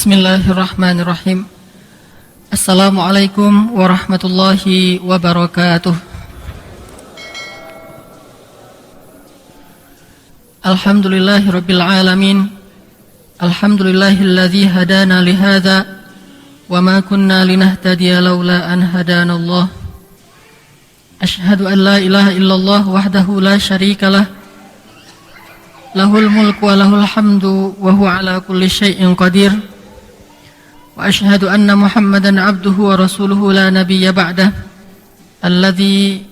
Bismillahirrahmanirrahim. Assalamualaikum warahmatullahi wabarakatuh. Alhamdulillahirabbil alamin. Alhamdulillahilladzi hadana lihadza wa ma kunna linahtadiya laula an hadanallah. Asyhadu an la ilaha illallah wahdahu la syarikalah. Lahul mulku wa lahul hamdu wa huwa ala kulli syai'in qadir. Wa asyhadu anna Muhammadan abduhu wa rasuluhu la nabiyya ba'dah alladzi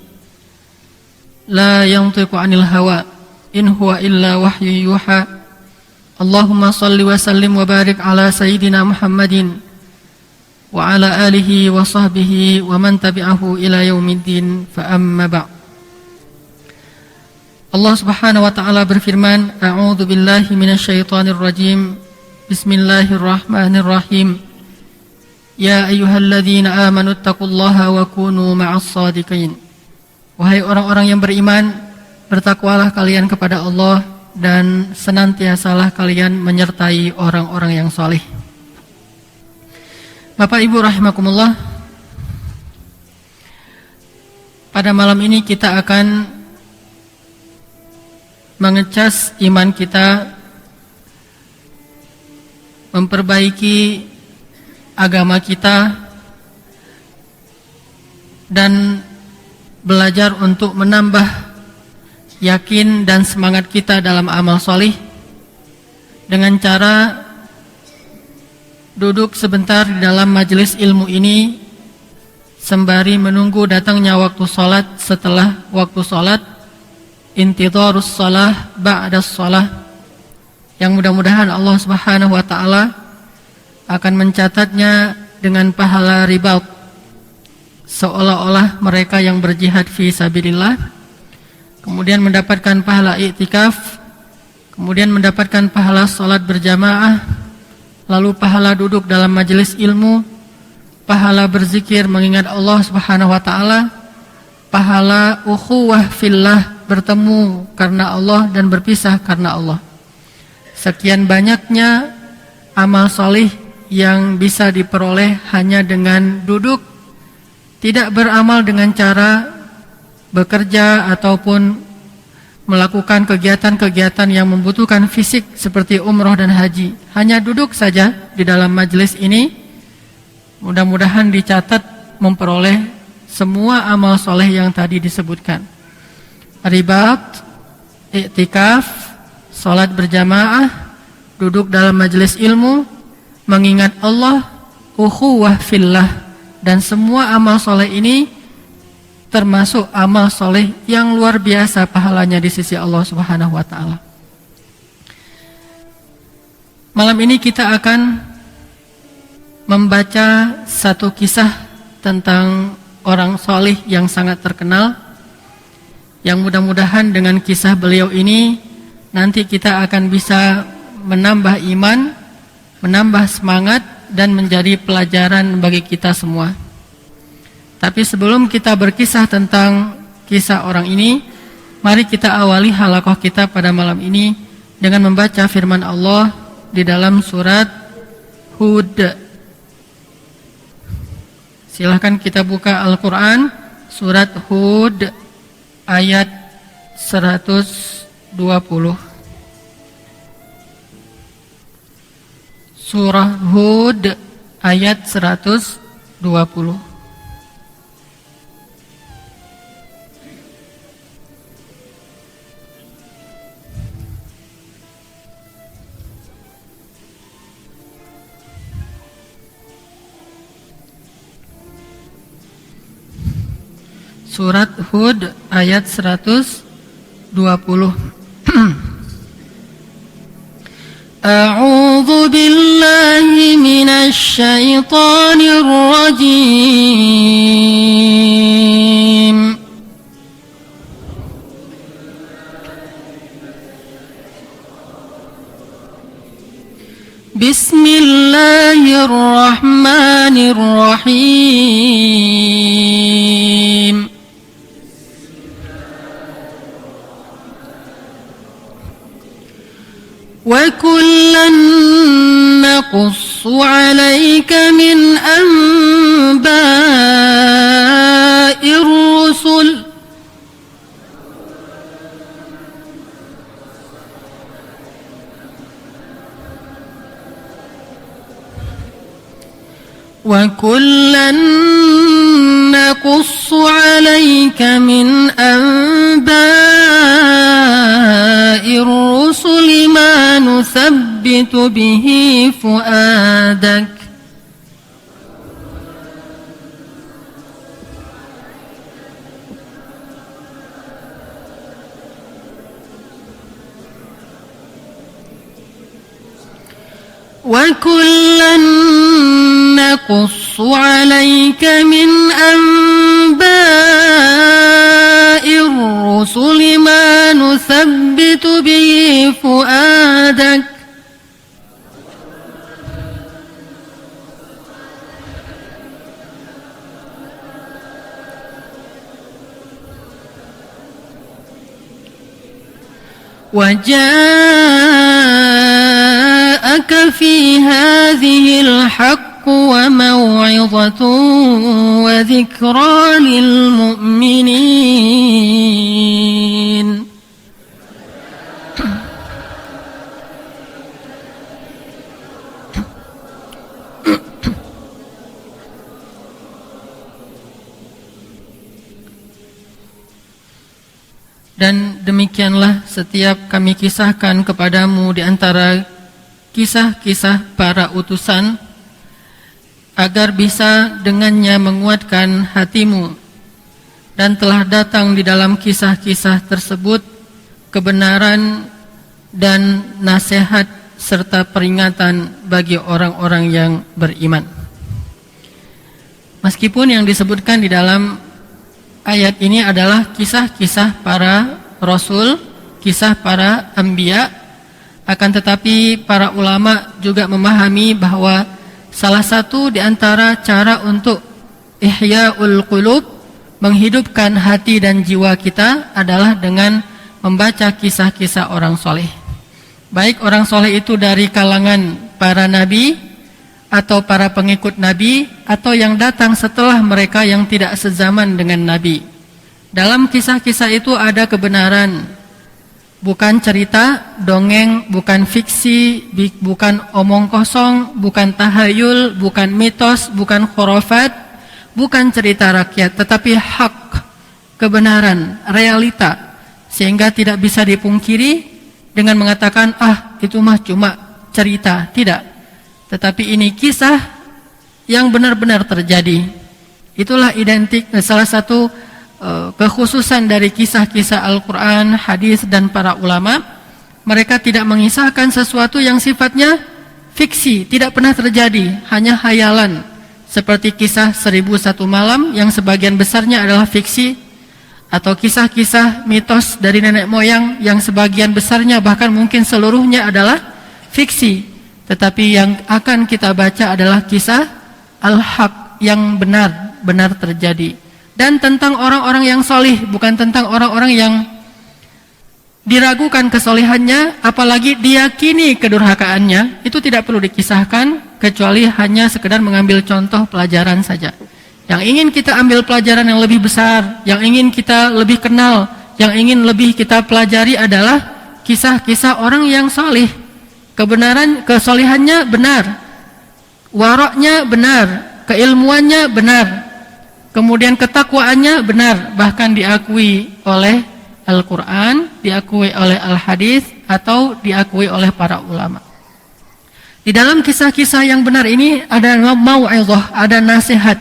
la yantiqu 'anil hawa in huwa illa wahyu yuha. Allahumma salli wa sallim wa barik ala sayyidina Muhammadin wa ala alihi wa sahbihi wa man tabi'ahu ila yaumiddin. Fa amma ba'. Allah Subhanahu wa ta'ala berfirman, a'udzu billahi minasyaitonir rajim. Bismillahirrahmanirrahim. Ya ayyuhalladzina amanu taqullaha wa kunu ma'as shadiqin. Wahai orang-orang yang beriman, bertakwalah kalian kepada Allah dan senantiasalah kalian menyertai orang-orang yang saleh. Bapak Ibu rahimakumullah, pada malam ini kita akan mengecas iman kita, memperbaiki agama kita, dan belajar untuk menambah yakin dan semangat kita dalam amal solih dengan cara duduk sebentar di dalam majelis ilmu ini sembari menunggu datangnya waktu sholat. Setelah waktu sholat, intidharus shalah ba'das shalah, yang mudah-mudahan Allah Subhanahu wa ta'ala akan mencatatnya dengan pahala ribaut, seolah-olah mereka yang berjihad fi sabilillah, kemudian mendapatkan pahala i'tikaf, kemudian mendapatkan pahala salat berjamaah, lalu pahala duduk dalam majelis ilmu, pahala berzikir mengingat Allah Subhanahu wa ta'ala, pahala ukhuwah fillah, bertemu karena Allah dan berpisah karena Allah. Sekian banyaknya amal solih yang bisa diperoleh hanya dengan duduk, tidak beramal dengan cara bekerja ataupun melakukan kegiatan-kegiatan yang membutuhkan fisik seperti umroh dan haji. Hanya duduk saja di dalam majelis ini, mudah-mudahan dicatat memperoleh semua amal soleh yang tadi disebutkan. Ribat, i'tikaf, salat berjamaah, duduk dalam majelis ilmu, mengingat Allah, ukhuwah fillah, dan semua amal soleh ini termasuk amal soleh yang luar biasa pahalanya di sisi Allah Subhanahu wa ta'ala. Malam ini kita akan membaca satu kisah tentang orang soleh yang sangat terkenal, yang mudah-mudahan dengan kisah beliau ini nanti kita akan bisa menambah iman, menambah semangat, dan menjadi pelajaran bagi kita semua. Tapi sebelum kita berkisah tentang kisah orang ini, mari kita awali halaqah kita pada malam ini dengan membaca firman Allah di dalam surat Hud. Silahkan kita buka Al-Quran, surat Hud ayat 120. Surah Hud ayat 120. Surat Hud ayat 120. A'udzu billahi minasy syaithanir rajim. Bismillahirrahmanirrahim. وَكُلًّا نَقُصُّ عليك من أنباء الرسل وكلا نقص عليك من أنباء الرسل ما نثبت به فؤادك وكلا نقص عليك من أنباء الرسل ما نثبت به فؤادك وجاءك في هذه الحق وموعظة وذكرى للمؤمنين Dan demikianlah setiap kami kisahkan kepadamu di antara kisah-kisah para utusan, agar bisa dengannya menguatkan hatimu. Dan telah datang di dalam kisah-kisah tersebut kebenaran dan nasihat serta peringatan bagi orang-orang yang beriman. Meskipun yang disebutkan di dalam ayat ini adalah kisah-kisah para rasul, kisah para anbiya, akan tetapi para ulama juga memahami bahwa salah satu di antara cara untuk ihya'ul qulub, menghidupkan hati dan jiwa kita, adalah dengan membaca kisah-kisah orang soleh. Baik orang soleh itu dari kalangan para nabi atau para pengikut Nabi, atau yang datang setelah mereka yang tidak sezaman dengan Nabi. Dalam kisah-kisah itu ada kebenaran, bukan cerita, dongeng, bukan fiksi, bukan omong kosong, bukan tahayul, bukan mitos, bukan khurafat, bukan cerita rakyat, tetapi hak, kebenaran, realita, sehingga tidak bisa dipungkiri dengan mengatakan, itu mah cuma cerita. Tidak. Tetapi ini kisah yang benar-benar terjadi. Itulah salah satu kekhususan dari kisah-kisah Al-Quran, hadis, dan para ulama. Mereka tidak mengisahkan sesuatu yang sifatnya fiksi, tidak pernah terjadi, hanya hayalan. Seperti kisah 1001 malam yang sebagian besarnya adalah fiksi, atau kisah-kisah mitos dari nenek moyang yang sebagian besarnya bahkan mungkin seluruhnya adalah fiksi. Tetapi yang akan kita baca adalah kisah al-haq yang benar-benar terjadi. Dan tentang orang-orang yang solih, bukan tentang orang-orang yang diragukan kesolehannya, apalagi diyakini kedurhakaannya. Itu tidak perlu dikisahkan, kecuali hanya sekedar mengambil contoh pelajaran saja. Yang ingin kita ambil pelajaran yang lebih besar, yang ingin kita lebih kenal, yang ingin lebih kita pelajari adalah kisah-kisah orang yang solih. Kebenaran, kesolehannya benar, waraknya benar, keilmuannya benar, kemudian ketakwaannya benar, bahkan diakui oleh Al-Quran, diakui oleh Al-Hadis, atau diakui oleh para ulama. Di dalam kisah-kisah yang benar ini ada mau'izah, ada nasihat,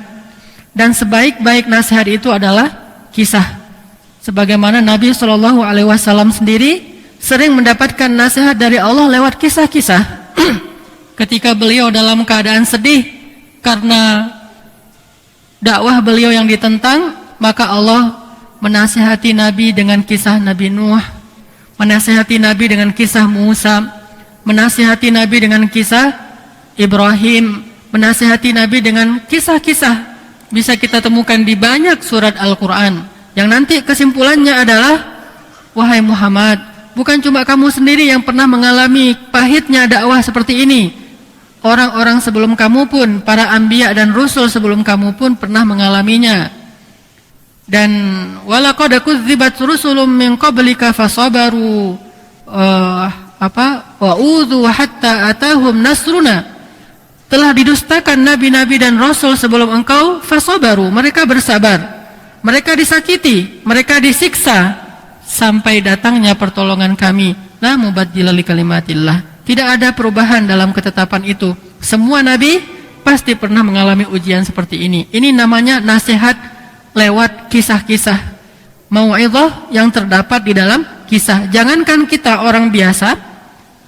dan sebaik-baik nasihat itu adalah kisah. Sebagaimana Nabi SAW sendiri sering mendapatkan nasihat dari Allah lewat kisah-kisah. Ketika beliau dalam keadaan sedih karena dakwah beliau yang ditentang, maka Allah menasihati Nabi dengan kisah Nabi Nuh, menasihati Nabi dengan kisah Musa, menasihati Nabi dengan kisah Ibrahim, menasihati Nabi dengan kisah-kisah. Bisa kita temukan di banyak surat Al-Quran, yang nanti kesimpulannya adalah, wahai Muhammad, bukan cuma kamu sendiri yang pernah mengalami pahitnya dakwah seperti ini. orang-orang sebelum kamu pun, para anbiya dan rasul sebelum kamu pun pernah mengalaminya. Dan walaqad kudzibat rusulun min qablika fasabaru wa udhu hatta atahum nasruna. Telah didustakan nabi-nabi dan rasul sebelum engkau, fasabaru, mereka bersabar. Mereka disakiti, mereka disiksa sampai datangnya pertolongan kami. La mubaddila li kalimatillah. Tidak ada perubahan dalam ketetapan itu. Semua nabi pasti pernah mengalami ujian seperti ini. Ini namanya nasihat lewat kisah-kisah, mau'izah yang terdapat di dalam kisah. Jangankan kita orang biasa,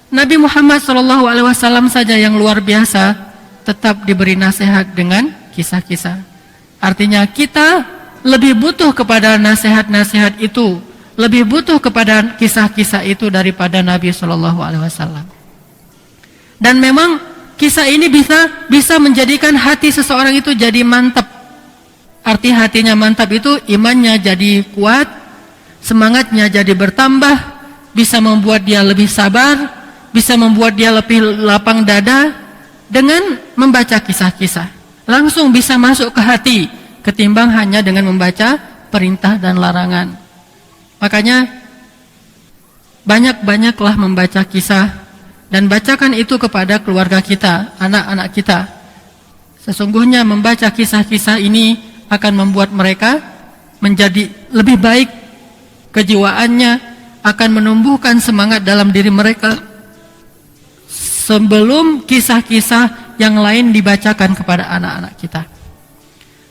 Nabi Muhammad SAW saja yang luar biasa tetap diberi nasihat dengan kisah-kisah. Artinya kita lebih butuh kepada nasihat-nasihat itu, lebih butuh kepada kisah-kisah itu daripada Nabi SAW. Dan memang kisah ini bisa menjadikan hati seseorang itu jadi mantap. Arti hatinya mantap itu imannya jadi kuat, semangatnya jadi bertambah, bisa membuat dia lebih sabar, bisa membuat dia lebih lapang dada dengan membaca kisah-kisah. Langsung bisa masuk ke hati ketimbang hanya dengan membaca perintah dan larangan. Makanya banyak-banyaklah membaca kisah dan bacakan itu kepada keluarga kita, anak-anak kita. Sesungguhnya membaca kisah-kisah ini akan membuat mereka menjadi lebih baik kejiwaannya, akan menumbuhkan semangat dalam diri mereka sebelum kisah-kisah yang lain dibacakan kepada anak-anak kita.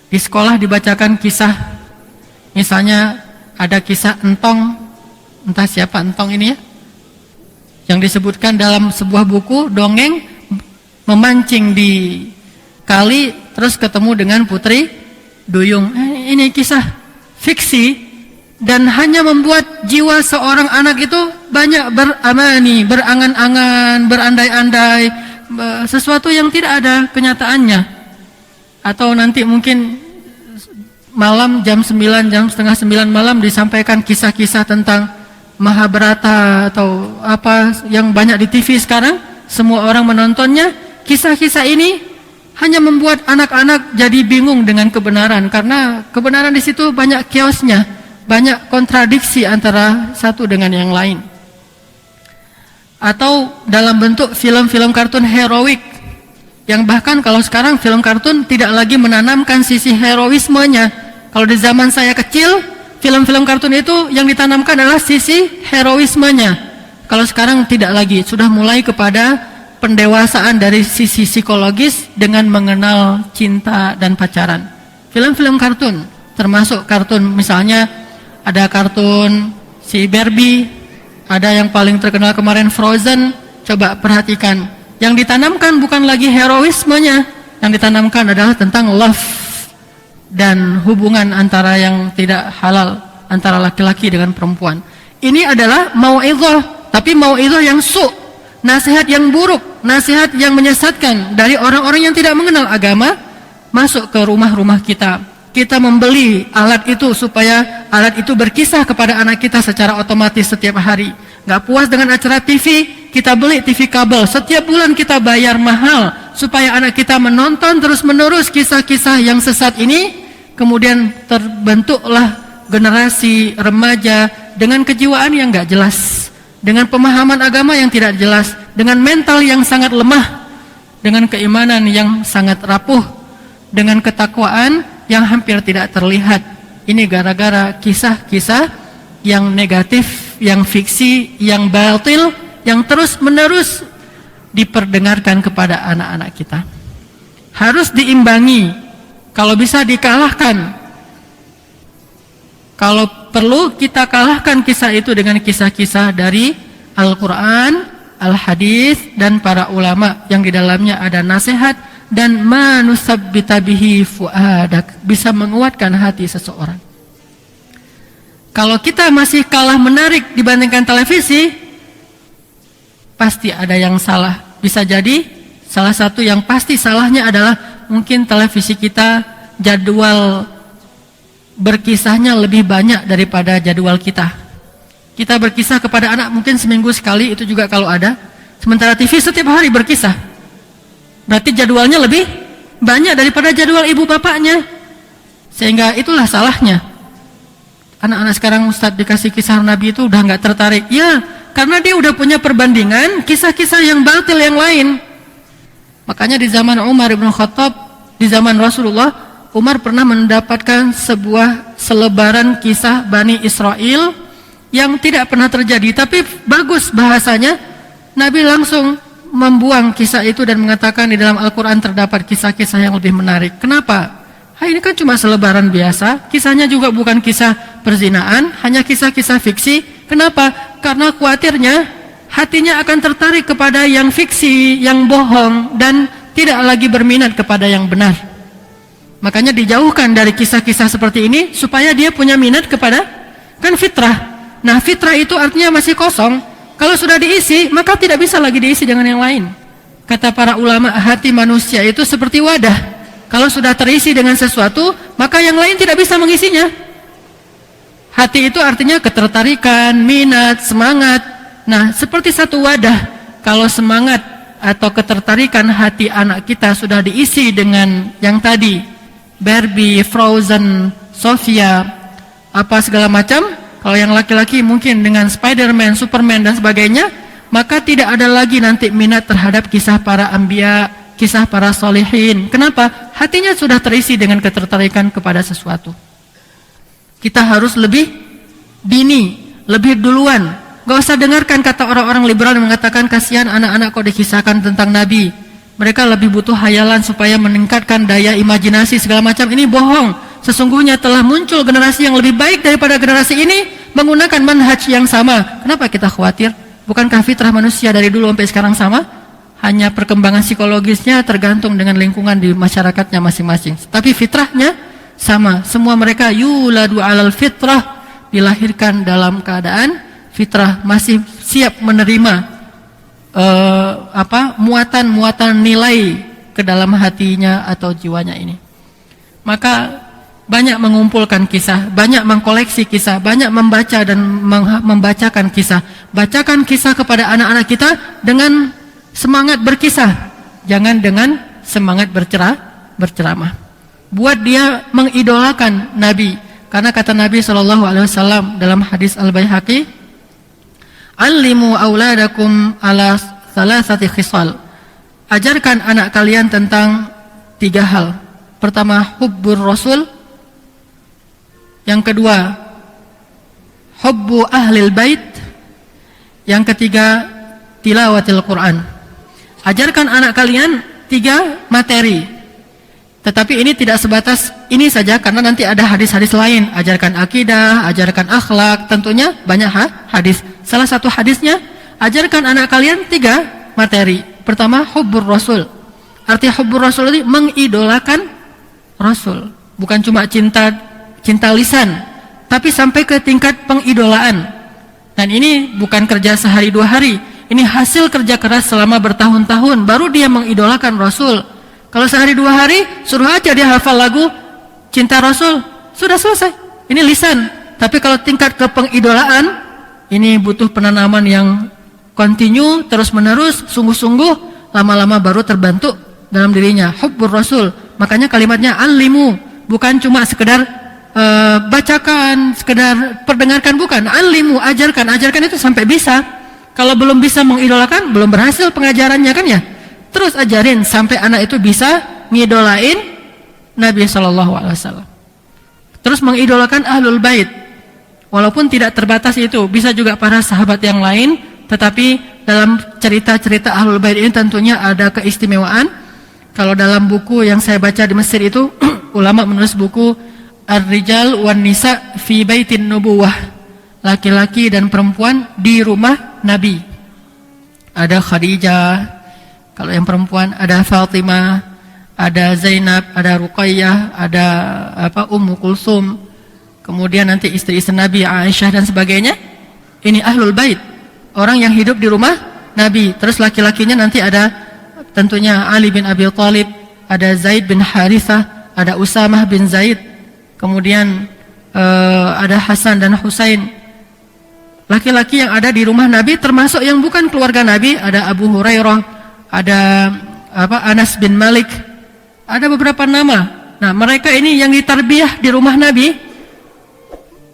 Di sekolah dibacakan kisah, misalnya ada kisah Entong, entah siapa Entong ini ya, yang disebutkan dalam sebuah buku dongeng, memancing di kali terus ketemu dengan putri duyung. Ini kisah fiksi dan hanya membuat jiwa seorang anak itu banyak beramani, berangan-angan, berandai-andai sesuatu yang tidak ada kenyataannya. Atau nanti mungkin malam jam 9, jam setengah 9 malam disampaikan kisah-kisah tentang Mahabharata atau apa yang banyak di TV sekarang, semua orang menontonnya. Kisah-kisah ini hanya membuat anak-anak jadi bingung dengan kebenaran, karena kebenaran di situ banyak chaosnya, banyak kontradiksi antara satu dengan yang lain. Atau dalam bentuk film-film kartun heroik, yang bahkan kalau sekarang film kartun tidak lagi menanamkan sisi heroismenya. Kalau di zaman saya kecil, film-film kartun itu yang ditanamkan adalah sisi heroismenya. Kalau sekarang tidak lagi, sudah mulai kepada pendewasaan dari sisi psikologis dengan mengenal cinta dan pacaran. Film-film kartun, termasuk kartun misalnya ada kartun si Barbie, ada yang paling terkenal kemarin Frozen. Coba perhatikan, yang ditanamkan bukan lagi heroismenya, yang ditanamkan adalah tentang love dan hubungan antara yang tidak halal antara laki-laki dengan perempuan. Ini adalah mau'izah, tapi mau'izah yang nasihat yang buruk, nasihat yang menyesatkan dari orang-orang yang tidak mengenal agama masuk ke rumah-rumah kita. Kita membeli alat itu supaya alat itu berkisah kepada anak kita secara otomatis setiap hari. Gak puas dengan acara TV, kita beli TV kabel. Setiap bulan kita bayar mahal supaya anak kita menonton terus-menerus kisah-kisah yang sesat ini. Kemudian terbentuklah generasi remaja dengan kejiwaan yang gak jelas, dengan pemahaman agama yang tidak jelas, dengan mental yang sangat lemah, dengan keimanan yang sangat rapuh, dengan ketakwaan yang hampir tidak terlihat. Ini gara-gara kisah-kisah yang negatif, yang fiksi, yang batil, yang terus-menerus diperdengarkan kepada anak-anak kita. Harus diimbangi, kalau bisa dikalahkan. Kalau perlu kita kalahkan kisah itu dengan kisah-kisah dari Al-Quran, Al-Hadis, dan para ulama yang di dalamnya ada nasihat dan manusabbita bihi fuadak, bisa menguatkan hati seseorang. Kalau kita masih kalah menarik dibandingkan televisi, pasti ada yang salah. Bisa jadi salah satu yang pasti salahnya adalah mungkin televisi kita jadwal berkisahnya lebih banyak daripada jadwal kita. Kita berkisah kepada anak mungkin seminggu sekali, itu juga kalau ada. Sementara TV setiap hari berkisah. Berarti jadwalnya lebih banyak daripada jadwal ibu bapaknya. Sehingga itulah salahnya. Anak-anak sekarang Ustadz dikasih kisah Nabi itu udah nggak tertarik. Ya, karena dia udah punya perbandingan kisah-kisah yang batil yang lain. Makanya di zaman Umar bin Khattab, di zaman Rasulullah, Umar pernah mendapatkan sebuah selebaran kisah Bani Israel yang tidak pernah terjadi, tapi bagus bahasanya. Nabi langsung membuang kisah itu dan mengatakan di dalam Al-Quran terdapat kisah-kisah yang lebih menarik. Kenapa? Ini kan cuma selebaran biasa, kisahnya juga bukan kisah perzinaan, hanya kisah-kisah fiksi. Kenapa? Karena khawatirnya hatinya akan tertarik kepada yang fiksi, yang bohong, dan tidak lagi berminat kepada yang benar. Makanya dijauhkan dari kisah-kisah seperti ini supaya dia punya minat kepada kan fitrah. Nah, fitrah itu artinya masih kosong. Kalau sudah diisi, maka tidak bisa lagi diisi dengan yang lain. Kata para ulama, hati manusia itu seperti wadah. Kalau sudah terisi dengan sesuatu, maka yang lain tidak bisa mengisinya. Hati itu artinya ketertarikan, minat, semangat. Nah, seperti satu wadah. Kalau semangat atau ketertarikan hati anak kita sudah diisi dengan yang tadi, Barbie, Frozen, Sofia, apa segala macam. Kalau yang laki-laki mungkin dengan Spider-Man, Superman dan sebagainya, maka tidak ada lagi nanti minat terhadap kisah para anbiya, kisah para solihin. Kenapa? Hatinya sudah terisi dengan ketertarikan kepada sesuatu. Kita harus lebih dini, lebih duluan. Gak usah dengarkan kata orang-orang liberal yang mengatakan kasihan anak-anak kok dikisahkan tentang Nabi. Mereka lebih butuh hayalan supaya meningkatkan daya imajinasi segala macam. Ini bohong. Sesungguhnya telah muncul generasi yang lebih baik daripada generasi ini menggunakan manhaj yang sama. Kenapa kita khawatir? Bukankah fitrah manusia dari dulu sampai sekarang sama? Hanya perkembangan psikologisnya tergantung dengan lingkungan di masyarakatnya masing-masing. Tapi fitrahnya sama. Semua mereka yuladu alal fitrah, dilahirkan dalam keadaan fitrah, masih siap menerima muatan-muatan nilai ke dalam hatinya atau jiwanya ini. Maka banyak mengumpulkan kisah, banyak mengkoleksi kisah, banyak membaca dan membacakan kisah. Bacakan kisah kepada anak-anak kita dengan semangat berkisah, jangan dengan semangat berceramah. Buat dia mengidolakan Nabi, karena kata Nabi SAW dalam hadis Al-Baihaqi, "Allimu auladakum ala thalathati khisal." Ajarkan anak kalian tentang 3 hal. Pertama, hubbur Rasul. Yang kedua, hubbu ahlil bait. Yang ketiga, tilawatil Quran. Ajarkan anak kalian 3 materi. Tetapi ini tidak sebatas ini saja, karena nanti ada hadis-hadis lain. Ajarkan akidah, ajarkan akhlak, tentunya banyak hadis. Salah satu hadisnya, ajarkan anak kalian 3 materi. Pertama, hubbur Rasul. Arti hubbur Rasul ini mengidolakan Rasul. Bukan cuma cinta lisan, tapi sampai ke tingkat pengidolaan. Dan ini bukan kerja sehari 2 hari. Ini hasil kerja keras selama bertahun-tahun. Baru dia mengidolakan Rasul. Kalau sehari 2 hari, suruh aja dia hafal lagu cinta Rasul, sudah selesai. Ini lisan. Tapi kalau tingkat ke pengidolaan, ini butuh penanaman yang kontinu, terus-menerus, sungguh-sungguh. Lama-lama baru terbentuk dalam dirinya hubbur Rasul. Makanya kalimatnya alimu, bukan cuma sekedar bacakan, sekedar perdengarkan, bukan. Alimu, ajarkan itu sampai bisa. Kalau belum bisa mengidolakan, belum berhasil pengajarannya kan ya. Terus ajarin sampai anak itu bisa ngidolain Nabi SAW. Terus mengidolakan ahlul bait. Walaupun tidak terbatas itu, bisa juga para sahabat yang lain. Tetapi dalam cerita-cerita ahlul bait ini tentunya ada keistimewaan. Kalau dalam buku yang saya baca di Mesir itu, ulama menulis buku Ar-Rijal wan Nisa fi Baitin Nubuwah, laki-laki dan perempuan di rumah Nabi. Ada Khadijah, kalau yang perempuan ada Fatimah, ada Zainab, ada Ruqayyah, ada Ummu Kulsum. Kemudian nanti istri-istri Nabi, Aisyah dan sebagainya. Ini ahlul bait, orang yang hidup di rumah Nabi. Terus laki-lakinya nanti ada tentunya Ali bin Abi Thalib, ada Zaid bin Harithah, ada Usamah bin Zaid. Kemudian ada Hasan dan Husain. Laki-laki yang ada di rumah Nabi termasuk yang bukan keluarga Nabi, ada Abu Hurairah, ada Anas bin Malik. Ada beberapa nama. Nah, mereka ini yang ditarbiyah di rumah Nabi.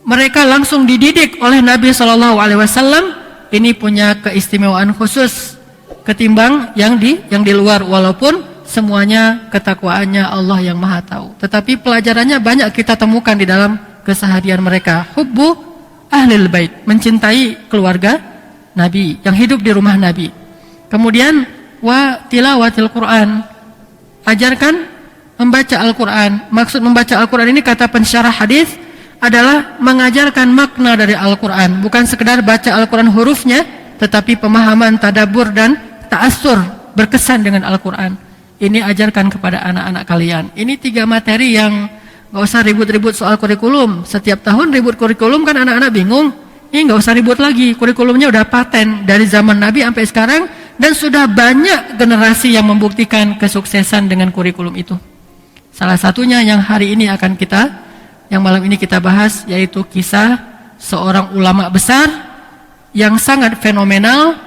Mereka langsung dididik oleh Nabi SAW. Ini punya keistimewaan khusus ketimbang yang di luar, walaupun semuanya ketakwaannya Allah yang Maha tahu. Tetapi pelajarannya banyak kita temukan di dalam keseharian mereka. Hubbu ahlil bait, mencintai keluarga Nabi yang hidup di rumah Nabi. Kemudian wa tilawatil Quran, ajarkan membaca Al-Quran. Maksud membaca Al-Quran ini kata pensyarah hadis adalah mengajarkan makna dari Al-Quran, bukan sekedar baca Al-Quran hurufnya, tetapi pemahaman, tadabbur dan ta'assur, berkesan dengan Al-Quran. Ini ajarkan kepada anak-anak kalian. Ini 3 materi yang gak usah ribut-ribut soal kurikulum. Setiap tahun ribut kurikulum kan anak-anak bingung. Ini gak usah ribut lagi, kurikulumnya udah paten dari zaman Nabi sampai sekarang, dan sudah banyak generasi yang membuktikan kesuksesan dengan kurikulum itu. Salah satunya yang hari ini yang malam ini kita bahas, yaitu kisah seorang ulama besar yang sangat fenomenal,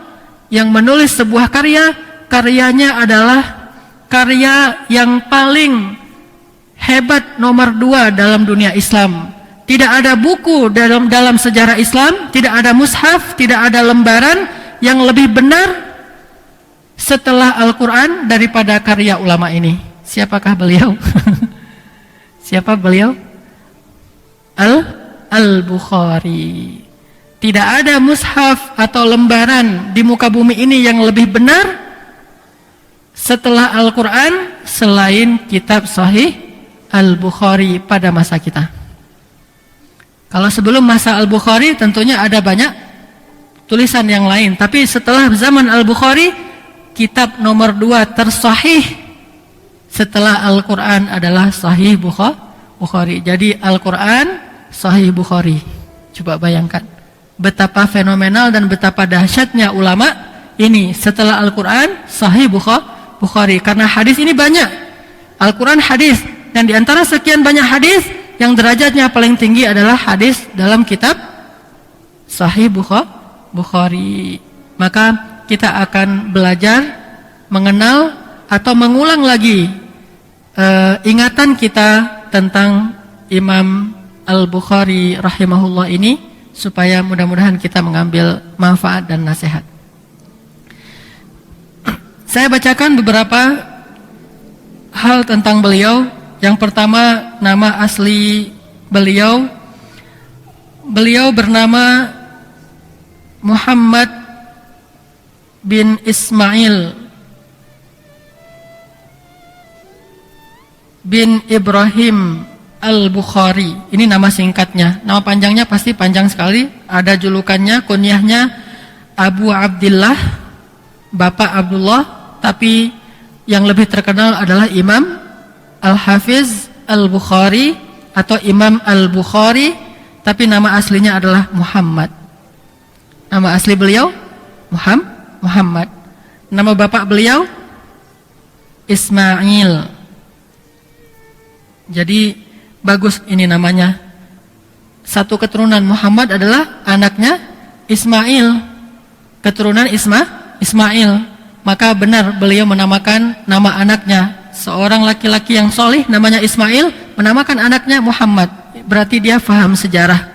yang menulis sebuah karyanya adalah karya yang paling hebat nomor 2 dalam dunia Islam. Tidak ada buku dalam sejarah Islam, tidak ada mushaf, tidak ada lembaran yang lebih benar setelah Al-Quran daripada karya ulama ini. Siapakah beliau? Siapa beliau? Al-Bukhari. Tidak ada mushaf atau lembaran di muka bumi ini yang lebih benar setelah Al-Quran selain kitab Sahih Al-Bukhari pada masa kita. Kalau sebelum masa Al-Bukhari tentunya ada banyak tulisan yang lain, tapi setelah zaman Al-Bukhari, kitab nomor 2 tersahih setelah Al-Quran adalah Sahih Bukhari. Jadi Al-Quran, Sahih Bukhari. Coba bayangkan betapa fenomenal dan betapa dahsyatnya ulama ini. Setelah Al-Quran, Sahih Bukhari. Karena hadis ini banyak, Al-Quran hadis, dan di antara sekian banyak hadis, yang derajatnya paling tinggi adalah hadis dalam kitab Sahih Bukhari. Maka kita akan belajar mengenal atau mengulang lagi ingatan kita tentang Imam Al-Bukhari rahimahullah ini, supaya mudah-mudahan kita mengambil manfaat dan nasihat. Saya bacakan beberapa hal tentang beliau. Yang pertama, nama asli beliau. Beliau bernama Muhammad bin Ismail bin Ibrahim Al-Bukhari. Ini nama singkatnya. Nama panjangnya pasti panjang sekali. Ada julukannya, kunyahnya Abu Abdillah, Bapak Abdullah. Tapi yang lebih terkenal adalah Imam Al-Hafiz Al-Bukhari atau Imam Al-Bukhari. Tapi nama aslinya adalah Muhammad. Nama asli beliau Muhammad. Nama bapak beliau Ismail. Jadi bagus ini namanya. Satu keturunan Muhammad adalah anaknya Ismail. Keturunan Ismail. Maka benar beliau menamakan nama anaknya. Seorang laki-laki yang solih namanya Ismail menamakan anaknya Muhammad. Berarti dia faham sejarah.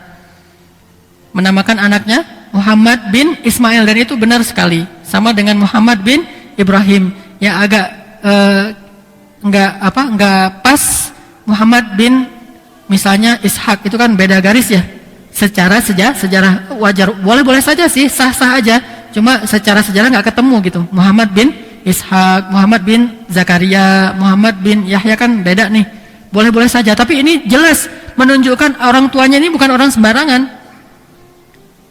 Menamakan anaknya Muhammad bin Ismail, dan itu benar sekali. Sama dengan Muhammad bin Ibrahim. Yang agak enggak pas Muhammad bin misalnya Ishak, itu kan beda garis ya. Secara sejarah wajar, boleh saja sih, sah-sah aja. Cuma secara sejarah enggak ketemu gitu. Muhammad bin Ishak, Muhammad bin Zakaria, Muhammad bin Yahya kan beda nih. Boleh saja, tapi ini jelas menunjukkan orang tuanya ini bukan orang sembarangan.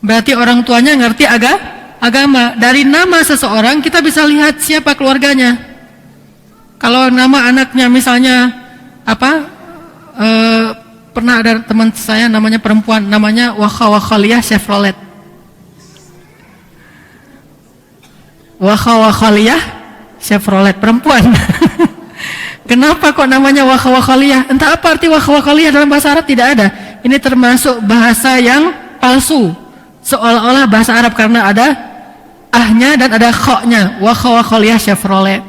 Berarti orang tuanya ngerti agama. Dari nama seseorang kita bisa lihat siapa keluarganya. Kalau nama anaknya misalnya pernah ada teman saya namanya perempuan, namanya Wakhaliyah Chevrolet. Wakhaliyah Chevrolet, perempuan. Kenapa kok namanya Wakhaliyah? Entah apa arti Wakhaliyah dalam bahasa Arab, tidak ada. Ini termasuk bahasa yang palsu. Seolah-olah bahasa Arab karena ada ahnya dan ada khoknya. Wakhaliyah Chevrolet.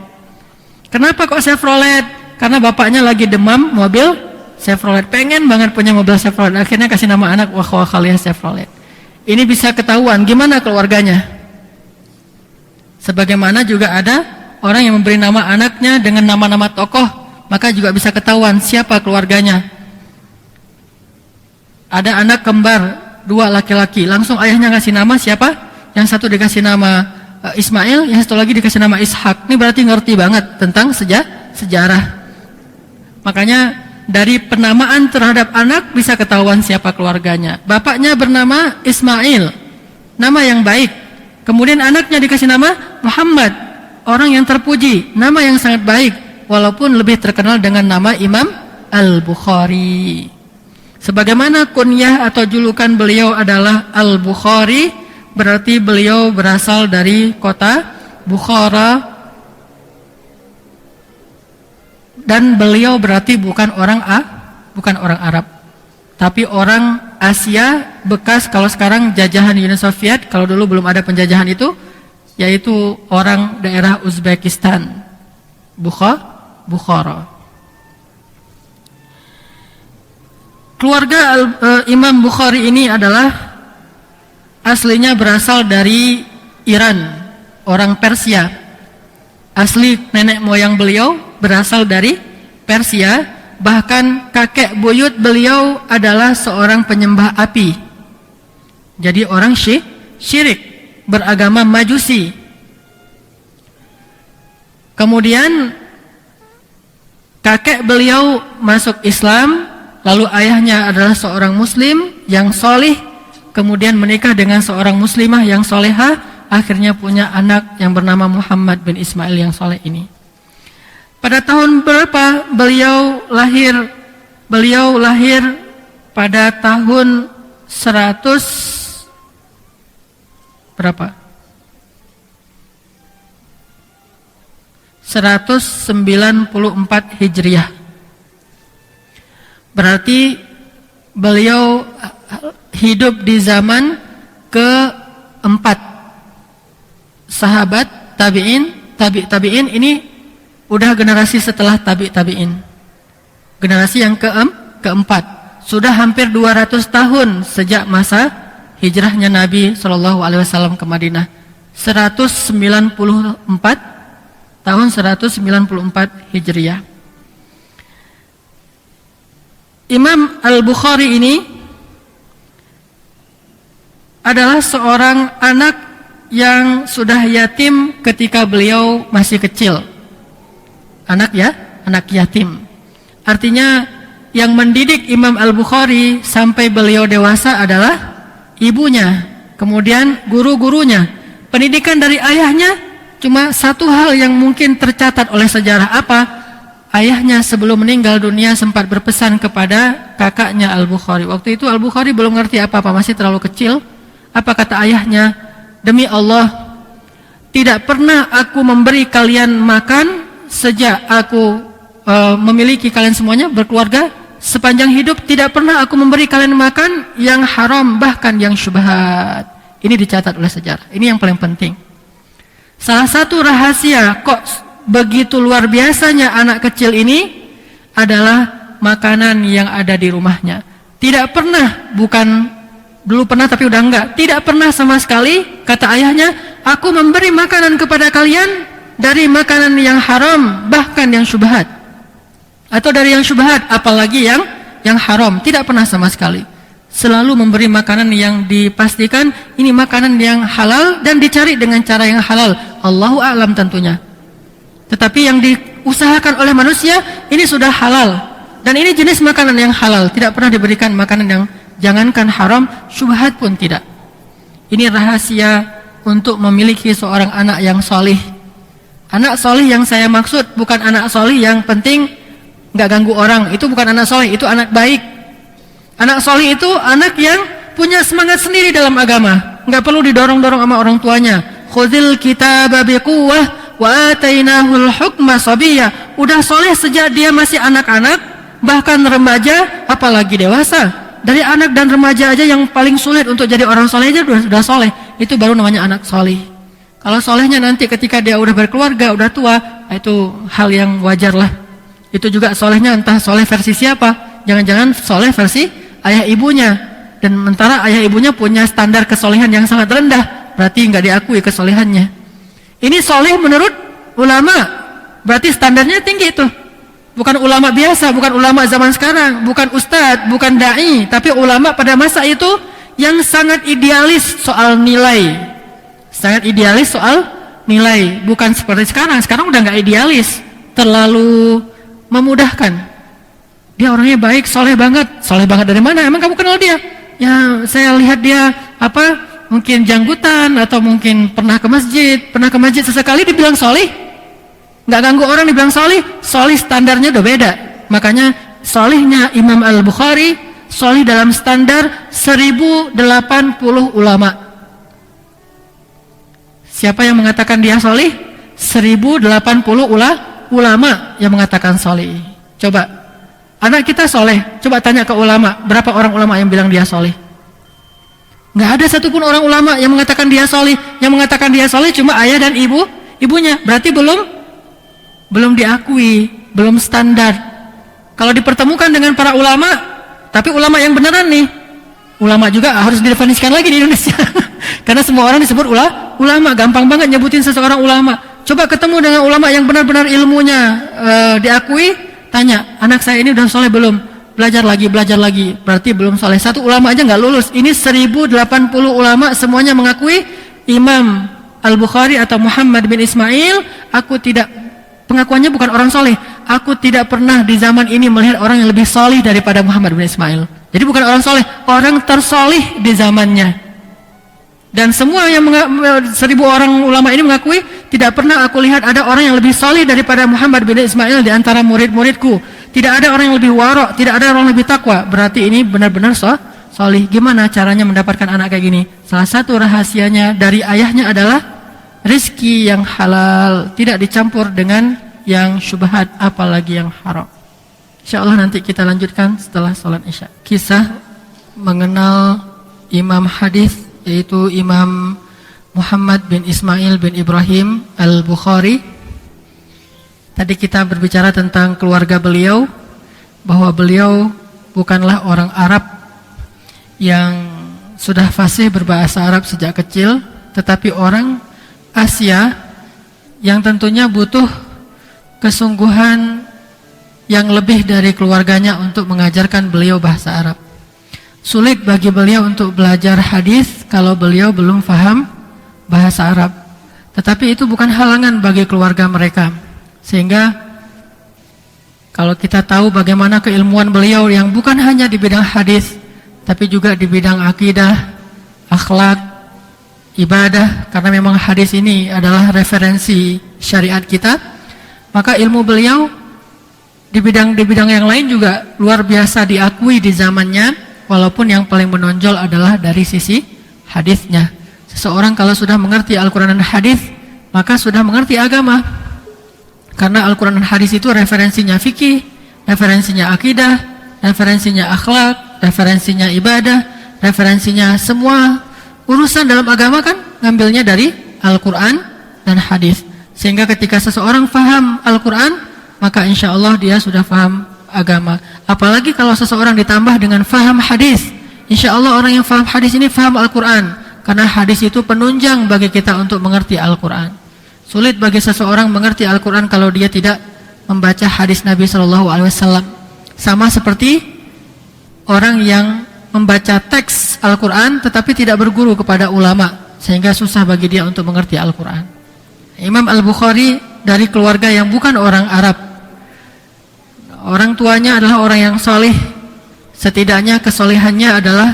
Kenapa kok Chevrolet? Karena bapaknya lagi demam mobil Chevrolet, pengen banget punya mobil Chevrolet, akhirnya kasih nama anak Wakhalia Chevrolet. Ini bisa ketahuan gimana keluarganya. Sebagaimana juga ada orang yang memberi nama anaknya dengan nama-nama tokoh, maka juga bisa ketahuan siapa keluarganya. Ada anak kembar, 2 laki-laki, langsung ayahnya ngasih nama siapa? Yang satu dikasih nama Ismail, yang satu lagi dikasih nama Ishak. Ini berarti ngerti banget tentang sejarah. Makanya dari penamaan terhadap anak bisa ketahuan siapa keluarganya. Bapaknya bernama Ismail, nama yang baik. Kemudian anaknya dikasih nama Muhammad, orang yang terpuji, nama yang sangat baik, walaupun lebih terkenal dengan nama Imam Al-Bukhari. Sebagaimana kunyah atau julukan beliau adalah Al-Bukhari, berarti beliau berasal dari kota Bukhara, dan beliau berarti bukan orang Arab, tapi orang Asia bekas, kalau sekarang jajahan Uni Soviet, kalau dulu belum ada penjajahan itu, yaitu orang daerah Uzbekistan, Bukhara. Keluarga Imam Bukhari ini adalah aslinya berasal dari Iran, orang Persia. Asli nenek moyang beliau berasal dari Persia, bahkan kakek buyut beliau adalah seorang penyembah api. Jadi orang syirik, beragama Majusi. Kemudian kakek beliau masuk Islam, lalu ayahnya adalah seorang muslim yang solih, kemudian menikah dengan seorang muslimah yang solehah, akhirnya punya anak yang bernama Muhammad bin Ismail yang soleh ini. Pada tahun berapa beliau lahir? Beliau lahir pada tahun 100 berapa? 194 Hijriah. Berarti beliau hidup di zaman keempat. Sahabat tabi'in ini udah generasi setelah tabi'in. Generasi yang keempat. Sudah hampir 200 tahun sejak masa hijrahnya Nabi SAW ke Madinah. 194 tahun 194 Hijriah. Imam Al-Bukhari ini adalah seorang anak yang sudah yatim ketika beliau masih kecil. Anak yatim. Artinya yang mendidik Imam Al-Bukhari sampai beliau dewasa adalah ibunya, kemudian guru-gurunya. Pendidikan dari ayahnya cuma satu hal yang mungkin tercatat oleh sejarah, apa? Ayahnya sebelum meninggal dunia sempat berpesan kepada kakaknya Al-Bukhari. Waktu itu Al-Bukhari belum ngerti apa-apa, masih terlalu kecil. Apa kata ayahnya? Demi Allah, tidak pernah aku memberi kalian makan sejak aku memiliki kalian semuanya berkeluarga. Sepanjang hidup tidak pernah aku memberi kalian makan yang haram, bahkan yang syubhat. Ini dicatat oleh sejarah. Ini yang paling penting. Salah satu rahasia kok begitu luar biasanya anak kecil ini adalah makanan yang ada di rumahnya. Tidak pernah, bukan dulu pernah tapi udah enggak, tidak pernah sama sekali kata ayahnya, aku memberi makanan kepada kalian dari makanan yang haram, bahkan yang syubhat, atau dari yang syubhat apalagi yang haram. Tidak pernah sama sekali. Selalu memberi makanan yang dipastikan ini makanan yang halal dan dicari dengan cara yang halal. Allahu a'lam tentunya. Tetapi yang diusahakan oleh manusia ini sudah halal, dan ini jenis makanan yang halal. Tidak pernah diberikan makanan yang jangankan haram, syubhat pun tidak. Ini rahasia untuk memiliki seorang anak yang solih. Anak solih yang saya maksud bukan anak solih yang penting nggak ganggu orang. Itu bukan anak solih, itu anak baik. Anak solih itu anak yang punya semangat sendiri dalam agama, nggak perlu didorong-dorong sama orang tuanya. Khudhil kitaba biquwwah wa atainahul hukma sabiyya. Udah soleh sejak dia masih anak-anak, bahkan remaja, apalagi dewasa. Dari anak dan remaja aja yang paling sulit untuk jadi orang soleh aja sudah soleh. Itu baru namanya anak soleh. Kalau solehnya nanti ketika dia udah berkeluarga, udah tua, itu hal yang wajar lah. Itu juga solehnya entah soleh versi siapa. Jangan-jangan soleh versi ayah ibunya. Dan sementara ayah ibunya punya standar kesolehan yang sangat rendah, berarti nggak diakui kesolehannya. Ini soleh menurut ulama, berarti standarnya tinggi itu. Bukan ulama biasa, bukan ulama zaman sekarang, bukan ustadz, bukan da'i, tapi ulama pada masa itu yang sangat idealis soal nilai. Sangat idealis soal nilai, bukan seperti sekarang. Sekarang udah nggak idealis, terlalu memudahkan. Dia orangnya baik, soleh banget dari mana? Emang kamu kenal dia? Ya saya lihat dia mungkin janggutan atau mungkin pernah ke masjid sesekali dibilang soleh. Nggak ganggu orang dibilang soleh. Soleh standarnya udah beda. Makanya solehnya Imam Al-Bukhari soleh dalam standar 1080 ulama. Siapa yang mengatakan dia soleh? 1080 ulama yang mengatakan soleh. Coba, anak kita soleh, coba tanya ke ulama, berapa orang ulama yang bilang dia soleh? Nggak ada satupun orang ulama yang mengatakan dia soleh. Yang mengatakan dia soleh cuma ayah dan ibunya. Berarti belum diakui, belum standar. Kalau dipertemukan dengan para ulama, tapi ulama yang beneran nih, ulama juga harus didefinisikan lagi di Indonesia. Karena semua orang disebut ulama, gampang banget nyebutin seseorang ulama. Coba ketemu dengan ulama yang benar-benar ilmunya diakui, tanya, anak saya ini udah soleh belum? Belajar lagi, berarti belum soleh. Satu ulama aja nggak lulus. Ini 1080 ulama semuanya mengakui Imam Al-Bukhari atau Muhammad bin Ismail, pengakuannya bukan orang soleh. Aku tidak pernah di zaman ini melihat orang yang lebih soleh daripada Muhammad bin Ismail. Jadi bukan orang soleh, orang tersoleh di zamannya. Dan semua yang 1000 orang ulama ini mengakui, tidak pernah aku lihat ada orang yang lebih soleh daripada Muhammad bin Ismail di antara murid-muridku. Tidak ada orang yang lebih warok, tidak ada orang yang lebih takwa. Berarti ini benar-benar soleh. Gimana caranya mendapatkan anak kayak gini? Salah satu rahasianya dari ayahnya adalah rizki yang halal, tidak dicampur dengan yang syubhat, apalagi yang haram. InsyaAllah nanti kita lanjutkan setelah salat isya. Kisah mengenal imam hadis, yaitu Imam Muhammad bin Ismail bin Ibrahim Al-Bukhari. Tadi kita berbicara tentang keluarga beliau, bahwa beliau bukanlah orang Arab yang sudah fasih berbahasa Arab sejak kecil, tetapi orang Asia yang tentunya butuh kesungguhan yang lebih dari keluarganya untuk mengajarkan beliau bahasa Arab. Sulit bagi beliau untuk belajar hadis kalau beliau belum paham bahasa Arab. Tetapi itu bukan halangan bagi keluarga mereka. Sehingga kalau kita tahu bagaimana keilmuan beliau yang bukan hanya di bidang hadis, tapi juga di bidang akidah, akhlak, ibadah, karena memang hadis ini adalah referensi syariat kita, maka ilmu beliau di bidang yang lain juga luar biasa diakui di zamannya, walaupun yang paling menonjol adalah dari sisi hadisnya. Seseorang kalau sudah mengerti Al-Quran dan hadis, maka sudah mengerti agama. Karena Al-Quran dan hadis itu referensinya fikih, referensinya akidah, referensinya akhlak, referensinya ibadah, referensinya semua urusan dalam agama kan ngambilnya dari Al-Quran dan hadis. Sehingga ketika seseorang faham Al-Quran, maka insya Allah dia sudah faham agama. Apalagi kalau seseorang ditambah dengan faham hadis, insya Allah orang yang faham hadis ini faham Al-Quran. Karena hadis itu penunjang bagi kita untuk mengerti Al-Quran. Sulit bagi seseorang mengerti Al-Quran kalau dia tidak membaca hadis Nabi SAW. Sama seperti orang yang membaca teks Al-Quran tetapi tidak berguru kepada ulama, sehingga susah bagi dia untuk mengerti Al-Quran. Imam Al-Bukhari dari keluarga yang bukan orang Arab. Orang tuanya adalah orang yang soleh. Setidaknya kesolehannya adalah